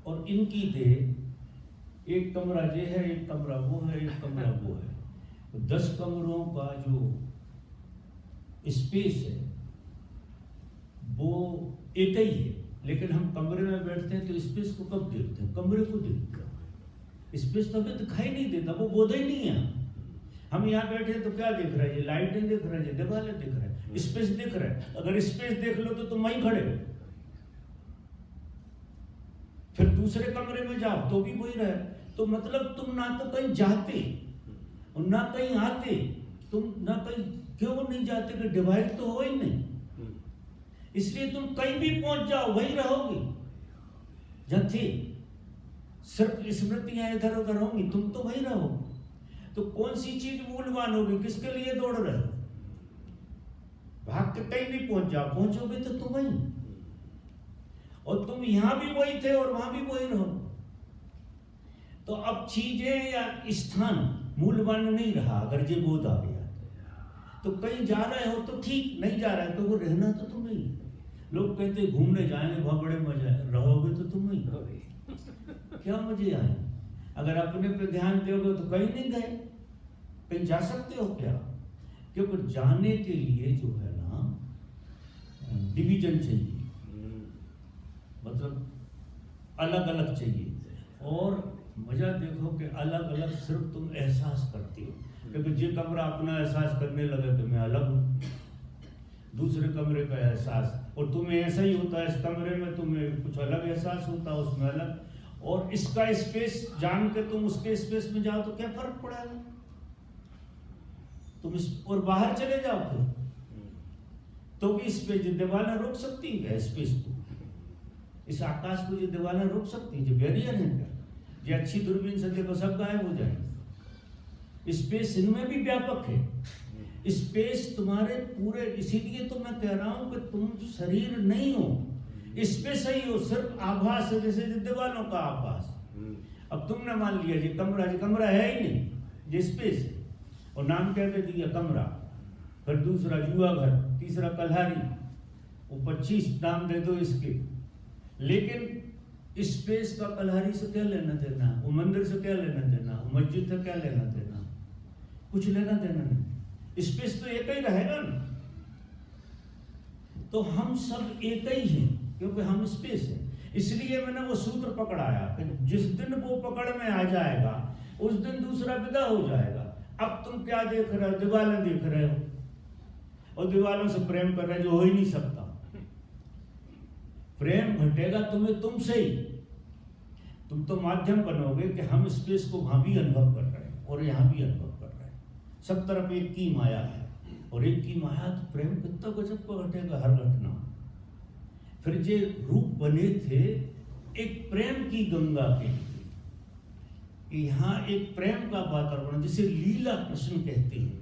और इनकी देह, एक कमरा ये है, एक कमरा वो है, एक कमरा वो है, तो 10 कमरों का जो स्पेस है वो एक ही है, लेकिन हम कमरे में बैठते हैं तो स्पेस को कब देखते हैं? कमरे को देखते हैं। स्पेस तो हमें दिखाई नहीं देता, वो बोध ही नहीं है। हम यहाँ बैठे तो क्या देख रहे हैं? ये लाइटें देख रहे हैं, ये दीवारें देख रहे हैं, स्पेस देख रहे हैं। अगर स्पेस देख लो तो तुम वहीं खड़े हो, फिर दूसरे कमरे में जाओ तो भी वही रहे। तो मतलब तुम ना तो कहीं जाते और ना कहीं आते, तुम ना कहीं क्यों नहीं जाते कि डिवाइड तो हो ही नहीं, इसलिए तुम कहीं भी पहुंच जाओ वहीं रहोगे जहाँ थे। सिर्फ स्मृतियां इधर उधर होंगी, तुम तो वहीं रहो। तो कौन सी चीज मूल्यवान होगी? किसके लिए दौड़ रहे हो? भाग के कहीं भी पहुंच जाओ, पहुंचोगे तो तुम वहीं, और तुम यहां भी वही थे और वहां भी वही रहो। तो अब चीजें या स्थान मूल्यवान नहीं रहा। अगर ये बोध आ गया तो कहीं जा रहे हो तो ठीक, नहीं जा रहे तो वो रहना तो तुम ही। लोग कहते घूमने जाएंगे बहुत बड़े मजे आए, रहोगे तो तुम ही, क्या मजे आए? अगर अपने पे ध्यान दोगे तो कहीं नहीं गए, कहीं जा सकते हो क्या? क्योंकि जाने के लिए जो है ना डिवीजन चाहिए, मतलब अलग अलग चाहिए। और मजा देखो कि अलग अलग सिर्फ तुम एहसास करते हो, क्योंकि ये कमरा अपना एहसास करने लगे कि मैं अलग हूँ, दूसरे कमरे का एहसास, और तुम्हें ऐसा ही होता है, इस कमरे में तुम्हें कुछ अलग एहसास होता है, उसमें अलग। और इसका स्पेस जान के तुम उसके स्पेस में जाओ तो क्या फर्क पड़ेगा? तुम इस और बाहर चले जाओ फिर तो भी स्पेस, दीवारें रोक सकती है स्पेस को, इस आकाश को ये दीवारें रोक सकती है? जो बैरियर है क्या? ये अच्छी दूरबीन से देखो सब गायब हो जाए। स्पेस इनमें भी व्यापक है, स्पेस तुम्हारे पूरे, इसीलिए तो मैं कह रहा हूं कि तुम शरीर नहीं हो, स्पेस ही हो, सिर्फ आभास है, जैसे दीवारों का आभास। अब तुमने मान लिया ये कमरा है ही नहीं, ये स्पेस है, और नाम क्या दे दिया कमरा, फिर दूसरा जुआ घर, तीसरा कल्हारी, वो 25 नाम दे दो इसके। लेकिन स्पेस का कल्हारी से क्या लेना देना? वो मंदिर से क्या लेना देना? वो मस्जिद से क्या लेना देना? कुछ लेना देना नहीं, स्पेस तो एक ही रहेगा ना। तो हम सब एक ही हैं, क्योंकि हम स्पेस है। इसलिए मैंने वो सूत्र पकड़ाया कि जिस दिन वो पकड़ में आ जाएगा उस दिन दूसरा विदा हो जाएगा। अब तुम क्या देख रहे हो? दीवारें देख रहे हो, और दीवारों से प्रेम कर रहे हो, जो हो ही नहीं सकता। प्रेम घटेगा तुम्हें तुमसे ही, तुम तो माध्यम बनोगे कि हम स्पेस को वहां भी अनुभव कर रहे हैं और यहाँ भी अनुभव कर रहे हैं। सब तरफ एक की माया है, और एक की माया, तो प्रेम कितना गजब का घटेगा हर घटना। फिर ये रूप बने थे एक प्रेम की गंगा के लिए, यहाँ एक प्रेम का वातावरण, जिसे लीला कृष्ण कहते हैं।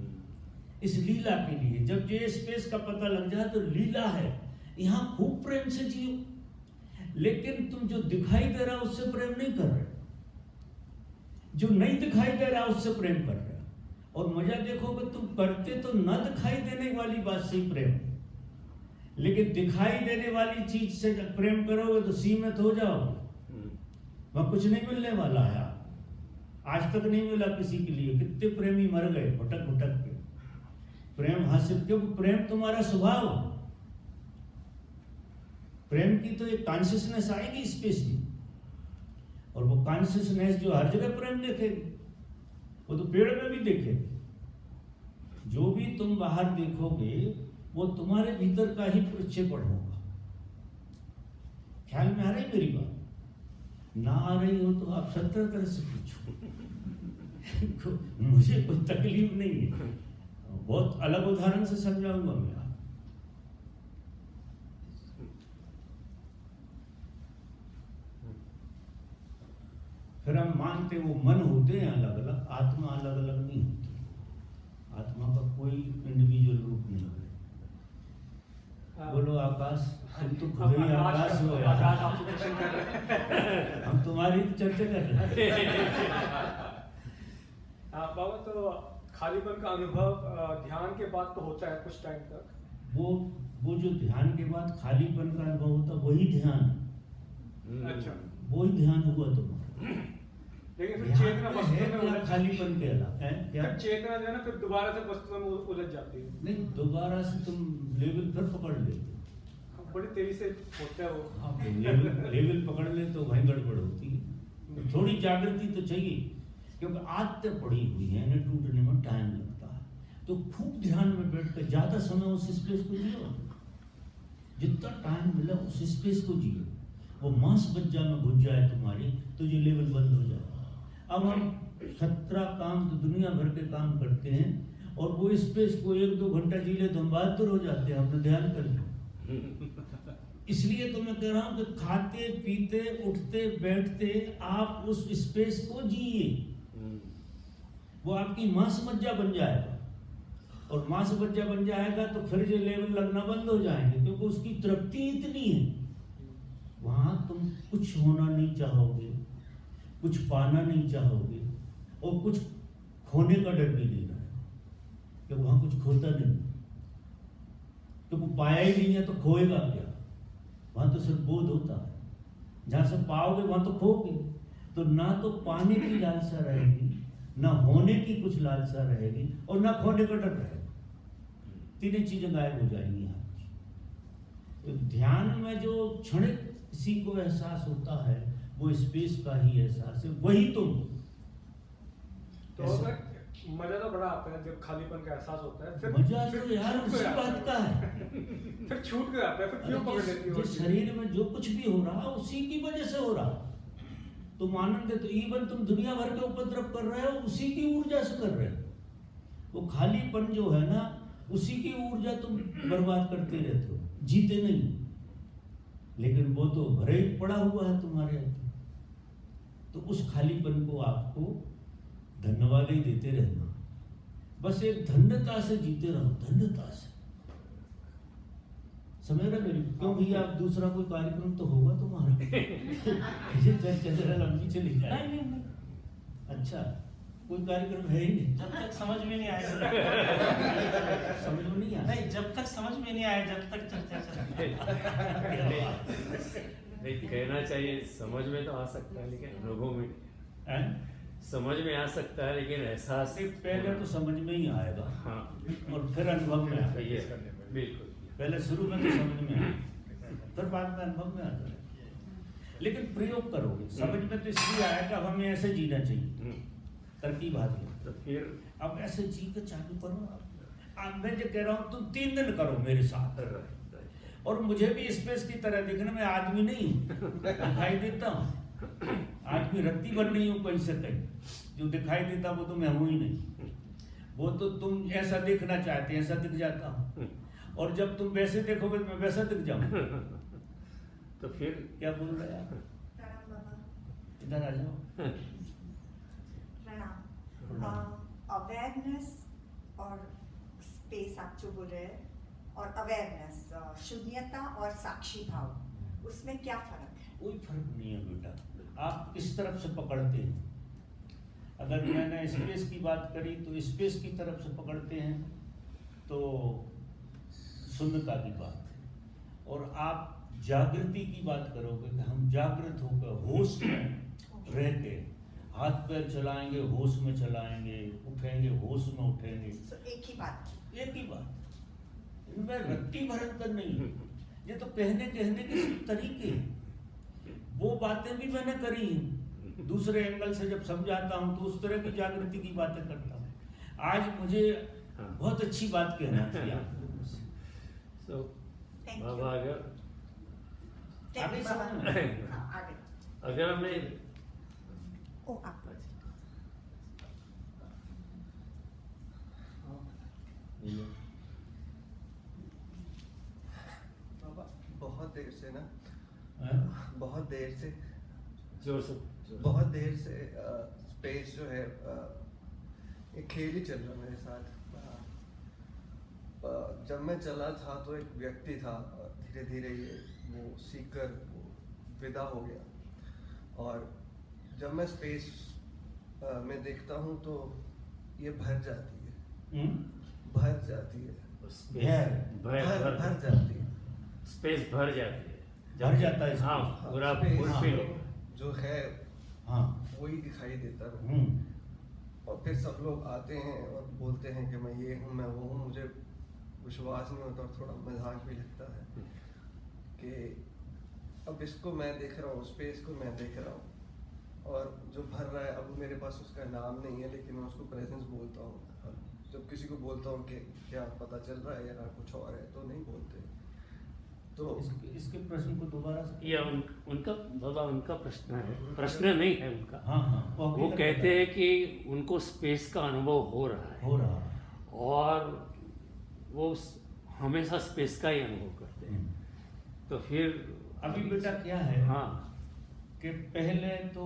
इस लीला के लिए जब ये स्पेस का पता लग जाए तो लीला है, यहाँ खूब प्रेम से जियो। लेकिन तुम जो दिखाई दे रहा उससे प्रेम नहीं कर रहे, जो नहीं दिखाई दे रहा उससे प्रेम कर रहे। और मजा देखोगे तुम करते तो न दिखाई देने वाली बात से ही प्रेम, लेकिन दिखाई देने वाली चीज से जब प्रेम करोगे तो सीमित हो जाओगे, वहां कुछ नहीं मिलने वाला है। आज तक नहीं मिला किसी के लिए, कितने प्रेमी मर गए भटक भटक के प्रेम हासिल, क्योंकि प्रेम तुम्हारा स्वभाव है। प्रेम की तो एक कॉन्शियसनेस आएगी स्पेस में, और वो कॉन्शियसनेस जो हर जगह प्रेम देखेगी, वो तो पेड़ में भी देखेगी। जो भी तुम बाहर देखोगे वो तुम्हारे भीतर का ही प्रक्षेपण होगा। ख्याल में आ रही मेरी बात? ना आ रही हो तो आप 70 तरह से पूछो मुझे कोई तकलीफ नहीं है, बहुत अलग उदाहरण से समझाऊंगा मैं। फिर हम मानते वो मन होते हैं अलग अलग, आत्मा अलग अलग नहीं होती। आत्मा का कोई इंडिविजुअल रूप नहीं है। बोलो आकाश, तुम तो खुद ही आकाश हो यार। हम तुम्हारी चर्चा कर रहे हैं। बाबा, तो खालीपन का अनुभव ध्यान के बाद तो होता है कुछ टाइम तक। वो जो ध्यान के बाद खालीपन का अनुभव होता वही ध्यान। अच्छा, वही ध्यान हुआ तुम्हारा। लेकिन फिर चेतना वस्तु में उलझ खालीपन के अलावा क्या? फिर चेतना जो है ना, फिर दोबारा से वस्तु में उलझ जाती है। नहीं, दोबारा से तुम लेवल फिर पकड़ लेते। बड़ी तेजी से होता है वो। हाँ, लेवल पकड़ ले तो वहीं गड़बड़ होती है। थोड़ी जागृति तो चाहिए, क्योंकि आदतें पड़ी हुई हैं, इन्हें टूटने में टाइम लगता है। तो खूब ध्यान में बैठ कर ज्यादा समय उस स्पेस को जियो, जितना टाइम मिला उस स्पेस को जियो। वो मांस बज्जा में घुस जाए तुम्हारी तो ये लेवल बंद हो जाए। अब हम 17 काम तो दुनिया भर के काम करते हैं, और वो स्पेस को 1-2 घंटा जी ले तो हम बहादुर हो जाते हैं, अपने ध्यान कर लो। इसलिए तो मैं कह रहा हूं कि खाते पीते उठते बैठते आप उस स्पेस को जिए, वो आपकी मांस मज्जा बन जाएगा। और मांस मज्जा बन जाएगा तो फिर ये लेवल लगना बंद हो जाएंगे, क्योंकि उसकी तृप्ति इतनी है। वहां तुम कुछ होना नहीं चाहोगे, कुछ पाना नहीं चाहोगे, और कुछ खोने का डर भी नहीं रहा है, क्योंकि वहां कुछ खोता नहीं, क्योंकि पाया ही नहीं है तो खोएगा क्या? वहां तो सिर्फ बोध होता है। जहां से पाओगे वहां तो खोगे। तो ना तो पाने की लालसा रहेगी, ना होने की कुछ लालसा रहेगी, और ना खोने का डर रहेगा। तीनों चीजें गायब हो जाएंगी यहाँ। तो ध्यान में जो क्षणिक किसी को एहसास होता है वो स्पेस का ही एहसास है, वही तुम। तो मजा तो बड़ा आता है जब खालीपन का एहसास होता है। फिर मजा तो यार उसी बात का है। फिर छूट के आता है, फिर क्यों पकड़ लेती हो? जिस शरीर में जो कुछ भी हो रहा उसी की वजह से हो रहा। तुम आनंद है तो इवन तुम दुनिया भर के उपद्रव कर रहे हो उसी की ऊर्जा से कर रहे हो। वो खालीपन जो है ना, उसी की ऊर्जा तुम बर्बाद करते रहते हो, जीते नहीं। लेकिन वो तो भरे ही पड़ा हुआ है तुम्हारे अंदर। तो उस खालीपन को आपको धन्यवाद ही देते रहना, बस एक धन्यता से जीते रहो, धन्यता से। समझ रहे मेरी? क्यों भैया, आप दूसरा कोई कार्यक्रम तो होगा तुम्हारा? ये चर्चा लंबी चली जाए। नहीं। अच्छा, कोई कार्यक्रम है ही नहीं? जब तक समझ में नहीं आया समझ में नहीं आया? नहीं, जब तक समझ में नहीं आया जब तक चर्चा चलती। नहीं, कहना चाहिए समझ में तो आ सकता है, लेकिन अनुभव में हैं? समझ में आ सकता है, लेकिन एहसास पहले तो समझ में ही आएगा, हाँ, और फिर अनुभव में आएगा। ये बिल्कुल पहले शुरू में तो समझ में आएगा, फिर बाद में अनुभव में आता है। लेकिन प्रयोग करोगे। समझ में तो इसलिए आया कि अब हमें ऐसे जीना चाहिए, तरकीब आती है। तो फिर अब ऐसे जी के चालू करो। अब मैं जो कह रहा हूँ तुम 3 दिन करो मेरे साथ, और मुझे भी स्पेस की तरह दिखने में आदमी नहीं दिखाई देता हूँ। आदमी रत्ती भर नहीं हूँ कहीं से कहीं, जो दिखाई देता वो तो मैं हूँ ही नहीं। वो तो तुम ऐसा देखना चाहते ऐसा दिख जाता हूँ, और जब तुम वैसे देखोगे तो मैं वैसा दिख जाऊँ। तो फिर क्या बोल रहे हैं आप? प्रणाम बाबा। इधर आ जाओ। प्रणाम। अवेयरनेस और स्पेस आप जो बोल रहे हैं, और अवेयरनेस, शून्यता और साक्षी भाव, उसमें क्या फर्क है? कोई फर्क नहीं है बेटा, आप किस तरफ से पकड़ते हैं। अगर मैंने स्पेस की बात करी तो स्पेस की तरफ से पकड़ते हैं तो शून्यता की बात है, और आप जागृति की बात करोगे कि हम जागृत होकर होश में रहते, हाथ पैर चलाएंगे होश में चलाएंगे, उठेंगे होश में उठेंगे, एक ही बात की। एक ही बात। इनमें रट्टी भरकर नहीं है, ये तो कहने के सिर्फ तरीके हैं। वो बातें भी मैंने करी हैं, दूसरे एंगल से जब समझाता हूँ तो उस तरह की जागृति की बातें करता हूँ। आज मुझे बहुत अच्छी बात कहना चाहिए आप लोगों से। So, Thank you. बाबा अगर Thank आगे you, बाबा। समझ में। हाँ, आगे। अगर हमें ओ, आप। बाबा बहुत देर से ना, हाँ? बहुत देर से जोर से बहुत देर से स्पेस जो है एक खेल ही चल रहा मेरे साथ। जब मैं चला था तो एक व्यक्ति था, धीरे धीरे ये वो सीखकर वो विदा हो गया, और जब मैं स्पेस में देखता हूँ तो ये भर जाती है, भर जाती है, भर जाती है, स्पेस भर जाती है, भर जाता है हाँ space। पूरा space फुलफिल जो है हाँ। वही दिखाई देता है। और फिर सब लोग आते हैं और बोलते हैं कि मैं ये हूँ, मैं वो हूँ। मुझे विश्वास नहीं होता और थोड़ा मजाक भी लगता है कि अब इसको मैं देख रहा हूँ, स्पेस को मैं देख रहा हूँ, और जो भर रहा है अब मेरे पास उसका नाम नहीं है, लेकिन मैं उसको प्रेजेंस बोलता हूँ। जब किसी को बोलता हूँ कि क्या पता चल रहा है या कुछ और है तो नहीं बोलते। तो इसके प्रश्न को दोबारा से या उनका बाबा उनका प्रश्न है, प्रश्न नहीं है उनका। हाँ हाँ, वो कहते हैं कि उनको स्पेस का अनुभव हो रहा है, हो रहा है। और वो हमेशा स्पेस का ही अनुभव करते हैं। तो फिर अभी बेटा क्या है हाँ कि पहले तो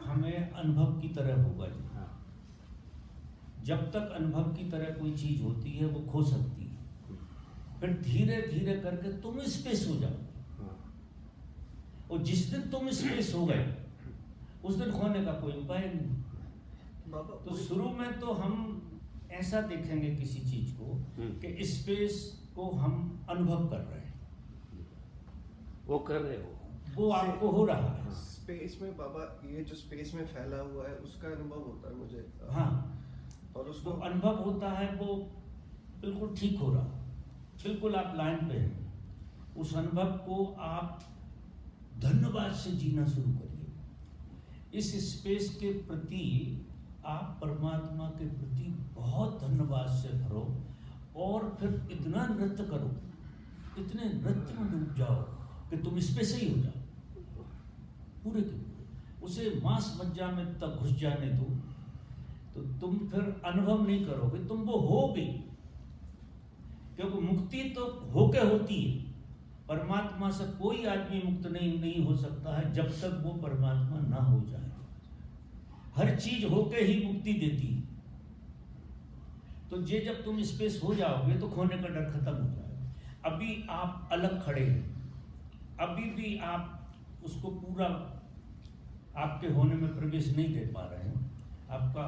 हमें अनुभव की तरह होगा जी। हाँ जब तक अनुभव की तरह कोई चीज होती है वो खो सकती है, फिर धीरे धीरे करके तुम स्पेस हो जाओ, हाँ और जिस दिन तुम स्पेस हो गए उस दिन खोने का कोई उपाय नहीं। बाबा तो शुरू में तो हम ऐसा देखेंगे किसी चीज को कि स्पेस को हम अनुभव कर रहे हैं, वो कर रहे हो। वो आपको हो रहा है। स्पेस में बाबा ये जो स्पेस में फैला हुआ है उसका अनुभव होता है मुझे। हाँ, और उसको उसको अनुभव होता है, वो बिल्कुल ठीक हो रहा, बिल्कुल आप लाइन पे हैं। उस अनुभव को आप धन्यवाद से जीना शुरू करिए। इस स्पेस के प्रति आप परमात्मा के प्रति बहुत धन्यवाद से भरो, और फिर इतना नृत्य करो, इतने नृत्य में डूब जाओ कि तुम स्पेस ही हो जाओ पूरे के पूरे। उसे मांस मज्जा में तक घुस जाने दो, तो तुम फिर अनुभव नहीं करोगे, तुम वो हो गई। क्योंकि मुक्ति तो होके होती है, परमात्मा से कोई आदमी मुक्त नहीं हो सकता है जब तक वो परमात्मा ना हो जाए। हर चीज होके ही मुक्ति देती है। तो ये जब तुम स्पेस हो जाओगे तो खोने का डर खत्म हो जाएगा। अभी आप अलग खड़े हैं, अभी भी आप उसको पूरा आपके होने में प्रवेश नहीं दे पा रहे हैं। आपका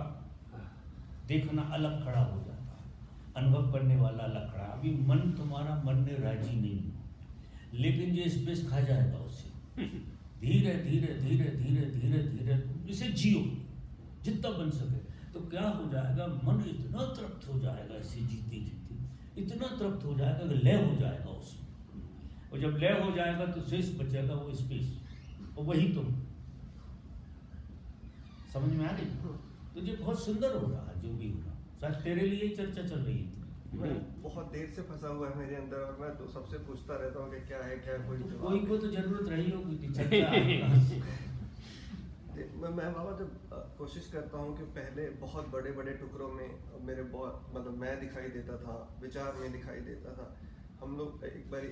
देखना अलग खड़ा हो जाता है, अनुभव करने वाला अलग खड़ा। अभी मन तुम्हारा मरने राजी नहीं है, लेकिन ये स्पेस खा जाएगा उससे। धीरे धीरे धीरे धीरे धीरे धीरे इसे जियो जितना बन सके। तो क्या हो जाएगा, मन इतना तृप्त हो जाएगा इसे जीते जीते, इतना तृप्त हो जाएगा कि लय हो जाएगा उसमें। और जब लय हो जाएगा तो शेष बचेगा वो स्पेस, और वही तुम। समझ में आ रही? तो ये बहुत सुंदर हो रहा है जो भी हो रहा। शायद तेरे लिए चर्चा चल रही थी। मैं बहुत देर से फंसा हुआ है मेरे अंदर, और मैं तो सबसे पूछता रहता हूँ कि क्या है क्या है, कोई कोई जवाब को तो जरूरत रही होगी कि चर्चा। मैं बाबा जब कोशिश करता हूँ कि पहले बहुत बड़े बड़े टुकड़ों में मेरे बहुत मतलब मैं दिखाई देता था, विचार में दिखाई देता था। हम लोग एक बार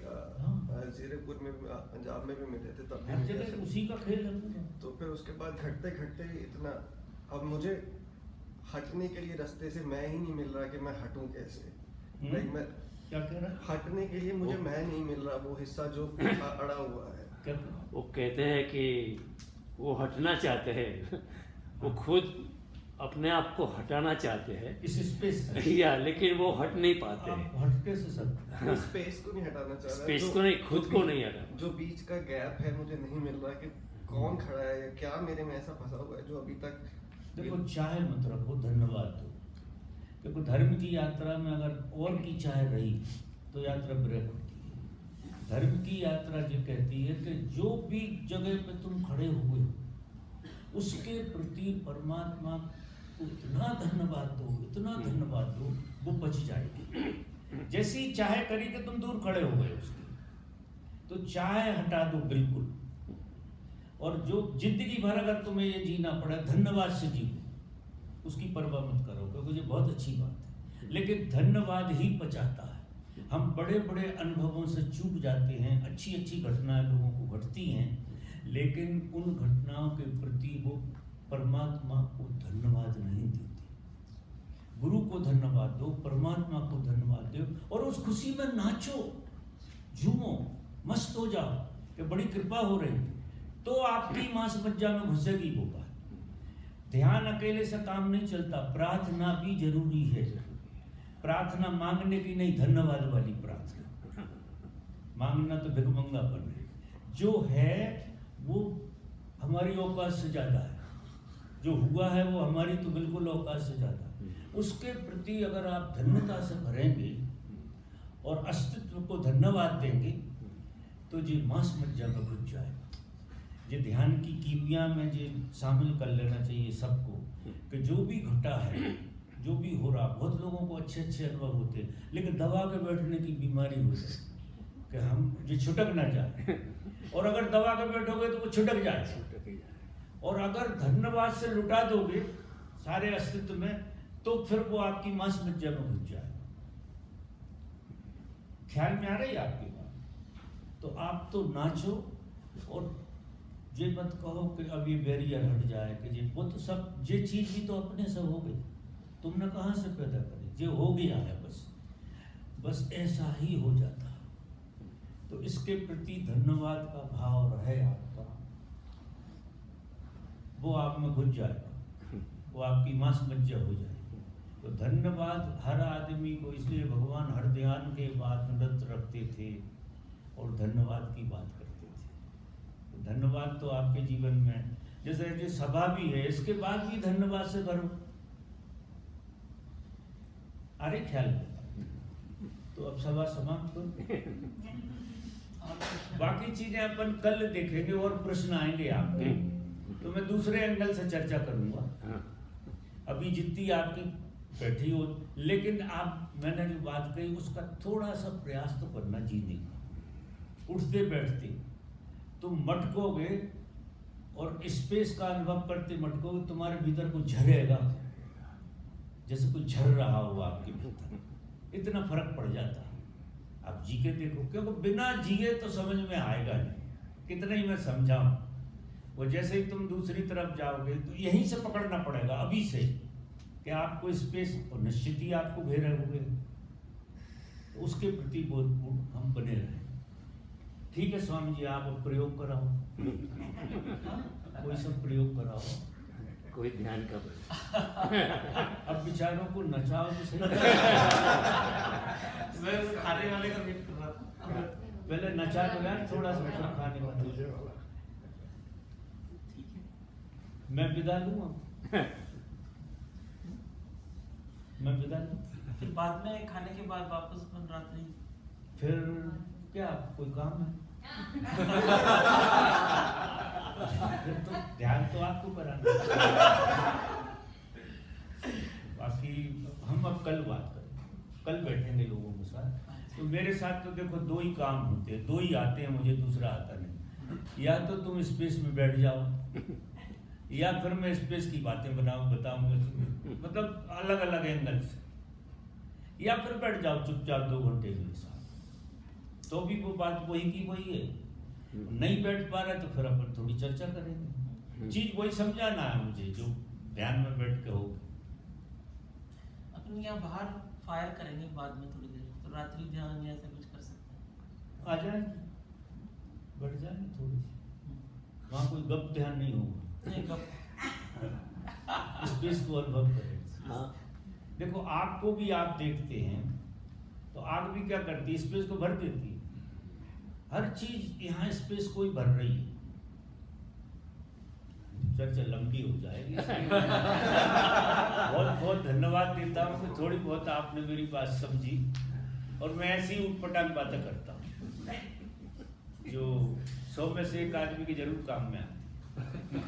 जीरकपुर में पंजाब में भी मिले थे, तब हर जगह उसी का खेल है पूरा। तो फिर उसके बाद घटते घटते इतना, अब मुझे हटने के लिए रास्ते से मैं ही नहीं मिल रहा कि मैं हटूं कैसे। लाइक मैं क्या कह रहा है? हटने के लिए मुझे मैं नहीं मिल रहा, वो हिस्सा जो अड़ा हुआ है। क्या वो कहते हैं कि वो हटना चाहते हैं, वो खुद अपने आप को हटाना चाहते हैं इस स्पेस से। या लेकिन वो हट नहीं पाते हैं। आप हट कैसे सकते हैं? स्पेस को नहीं हटाना चाह रहा, स्पेस को नहीं, खुद को नहीं हटाना। जो बीच का गैप है मुझे नहीं मिल रहा कि कौन खड़ा है या क्या मेरे में ऐसा फंसा हुआ है जो अभी तक। देखो चाय मत रखो, धन्यवाद दो। देखो धर्म की यात्रा में अगर और की चाय रही तो यात्रा ब्रेक होती है। धर्म की यात्रा जो कहती है कि जो भी जगह पे तुम खड़े हुए हो उसके प्रति परमात्मा को इतना धन्यवाद दो, इतना धन्यवाद दो, वो बच जाएगी। जैसी चाय करी कि तुम दूर खड़े हो गए उसकी, तो चाय हटा दो बिल्कुल। और जो जिंदगी भर अगर तुम्हें ये जीना पड़ा धन्यवाद से जीओ, उसकी परवाह मत करो, क्योंकि ये बहुत अच्छी बात है। लेकिन धन्यवाद ही पचाता है। हम बड़े बड़े अनुभवों से चूक जाते हैं, अच्छी अच्छी घटनाएं लोगों को घटती हैं, लेकिन उन घटनाओं के प्रति वो परमात्मा को धन्यवाद नहीं देते। गुरु को धन्यवाद दो, परमात्मा को धन्यवाद दो, और उस खुशी में नाचो, झूमो, मस्त हो जाओ कि बड़ी कृपा हो रही है। तो आपकी मांस मज्जा में घुसेगी वो बात। ध्यान अकेले से काम नहीं चलता, प्रार्थना भी जरूरी है। प्रार्थना मांगने की नहीं, धन्यवाद वाली प्रार्थना। मांगना तो भिखमंगापन है। जो है वो हमारी औकात से ज्यादा है, जो हुआ है वो हमारी तो बिल्कुल औकात से ज्यादा है। उसके प्रति अगर आप धन्यता से भरेंगे और अस्तित्व को धन्यवाद देंगे तो जी मांस मज्जा में घुस जाएगा। ये ध्यान की कीमिया में ये शामिल कर लेना चाहिए सबको कि जो भी घटा है, जो भी हो रहा, बहुत लोगों को अच्छे अच्छे अनुभव होते हैं, लेकिन दबा के बैठने की बीमारी हो जाए कि हम ये छुटक ना जाए। और अगर दबा के बैठोगे तो वो छुटक जाए। और अगर धन्यवाद से लुटा दोगे सारे अस्तित्व में, तो फिर वो आपकी मांस मज्जा में घुस जाए। ख्याल में आ रही है आपकी बात? तो आप तो नाचो, और ये मत कहो कि अब ये बैरियर हट जाए कि ये वो तो सब ये चीज भी तो अपने से हो गई, तुमने कहाँ से पैदा करी, ये हो गया है, बस ऐसा ही हो जाता है। तो इसके प्रति धन्यवाद का भाव रहे आपका, वो आप में घुस जाएगा, वो आपकी मांस मज्जा हो जाएगी। तो धन्यवाद हर आदमी को, इसलिए भगवान हर ध्यान के बाद नृत्य रखते थे और धन्यवाद की बात करते थे। तो धन्यवाद तो आपके जीवन में, जैसे ये सभा भी है, इसके बाद भी धन्यवाद से भरो। अरे ख्याल में तो अब सभा समाप्त करो। बाकी चीजें अपन कल देखेंगे और प्रश्न आएंगे आपके, तो मैं दूसरे एंगल से चर्चा करूंगा। अभी जितनी आपकी बैठी हो, लेकिन आप मैंने जो बात कही उसका थोड़ा सा प्रयास तो करना जीने का। उठते बैठते तुम मटकोगे और स्पेस का अनुभव करते मटकोगे, तुम्हारे भीतर कुछ झरेगा, जैसे कुछ झर रहा हो आपके भीतर। इतना फर्क पड़ जाता है। आप जी के देखो, क्योंकि बिना जिए तो समझ में आएगा नहीं, कितना ही मैं समझाऊं। वो जैसे ही तुम दूसरी तरफ जाओगे तो यहीं से पकड़ना पड़ेगा अभी से कि आपको स्पेस, और निश्चित ही आपको घेरे हुए, तो उसके प्रति बोधपूर्ण हम बने रहे। ठीक है स्वामी जी, आप अब प्रयोग कराओ, कोई सब प्रयोग कराओ, कोई ध्यान का अब विचारों को नचाओ तो सही। मैं खाने वाले का वेट कर रहा था। पहले नचा दो यार थोड़ा सा, खाने वाले। मैं विदा लूँ, मैं विदा लूँ, फिर बाद में खाने के बाद वापस अपन रात्रि फिर क्या कोई काम है? फिर तो ध्यान तो आपको कराना है। बाकी हम अब कल बात करें, कल बैठेंगे लोगों के साथ। तो मेरे साथ तो देखो दो ही काम होते हैं, दो ही आते हैं, मुझे दूसरा आता नहीं। या तो तुम स्पेस में बैठ जाओ, या फिर मैं स्पेस की बातें बताऊंगा, मतलब अलग अलग एंगल से, या फिर बैठ जाओ चुपचाप 2 घंटे मेरे साथ, तो भी वो बात वही की वही है। नहीं बैठ पा रहा तो फिर अपन थोड़ी चर्चा करेंगे। चीज वही समझाना है मुझे, जो ध्यान में बैठ के हो। अपन यहाँ बाहर फायर करेंगे बाद में थोड़ी देर, तो रात्रि ध्यान या ऐसा कुछ कर सकते हैं। आ जाएंगे, बैठ जाएंगे थोड़ी सी, वहाँ कोई गप ध्यान नहीं होगा। नहीं, कब स्पेस को अनुभव करें। हाँ देखो आग को भी आप देखते हैं तो आग भी क्या करती है, स्पेस को भर देती है। हर चीज यहाँ स्पेस को ही भर रही है। चर्चा लंबी हो जाएगी इसलिए बहुत बहुत धन्यवाद देता हूँ कि थोड़ी बहुत आपने मेरी बात समझी, और मैं ऐसी उटपटांग बातें करता हूँ जो 100 में से एक आदमी के जरूर काम में आती है।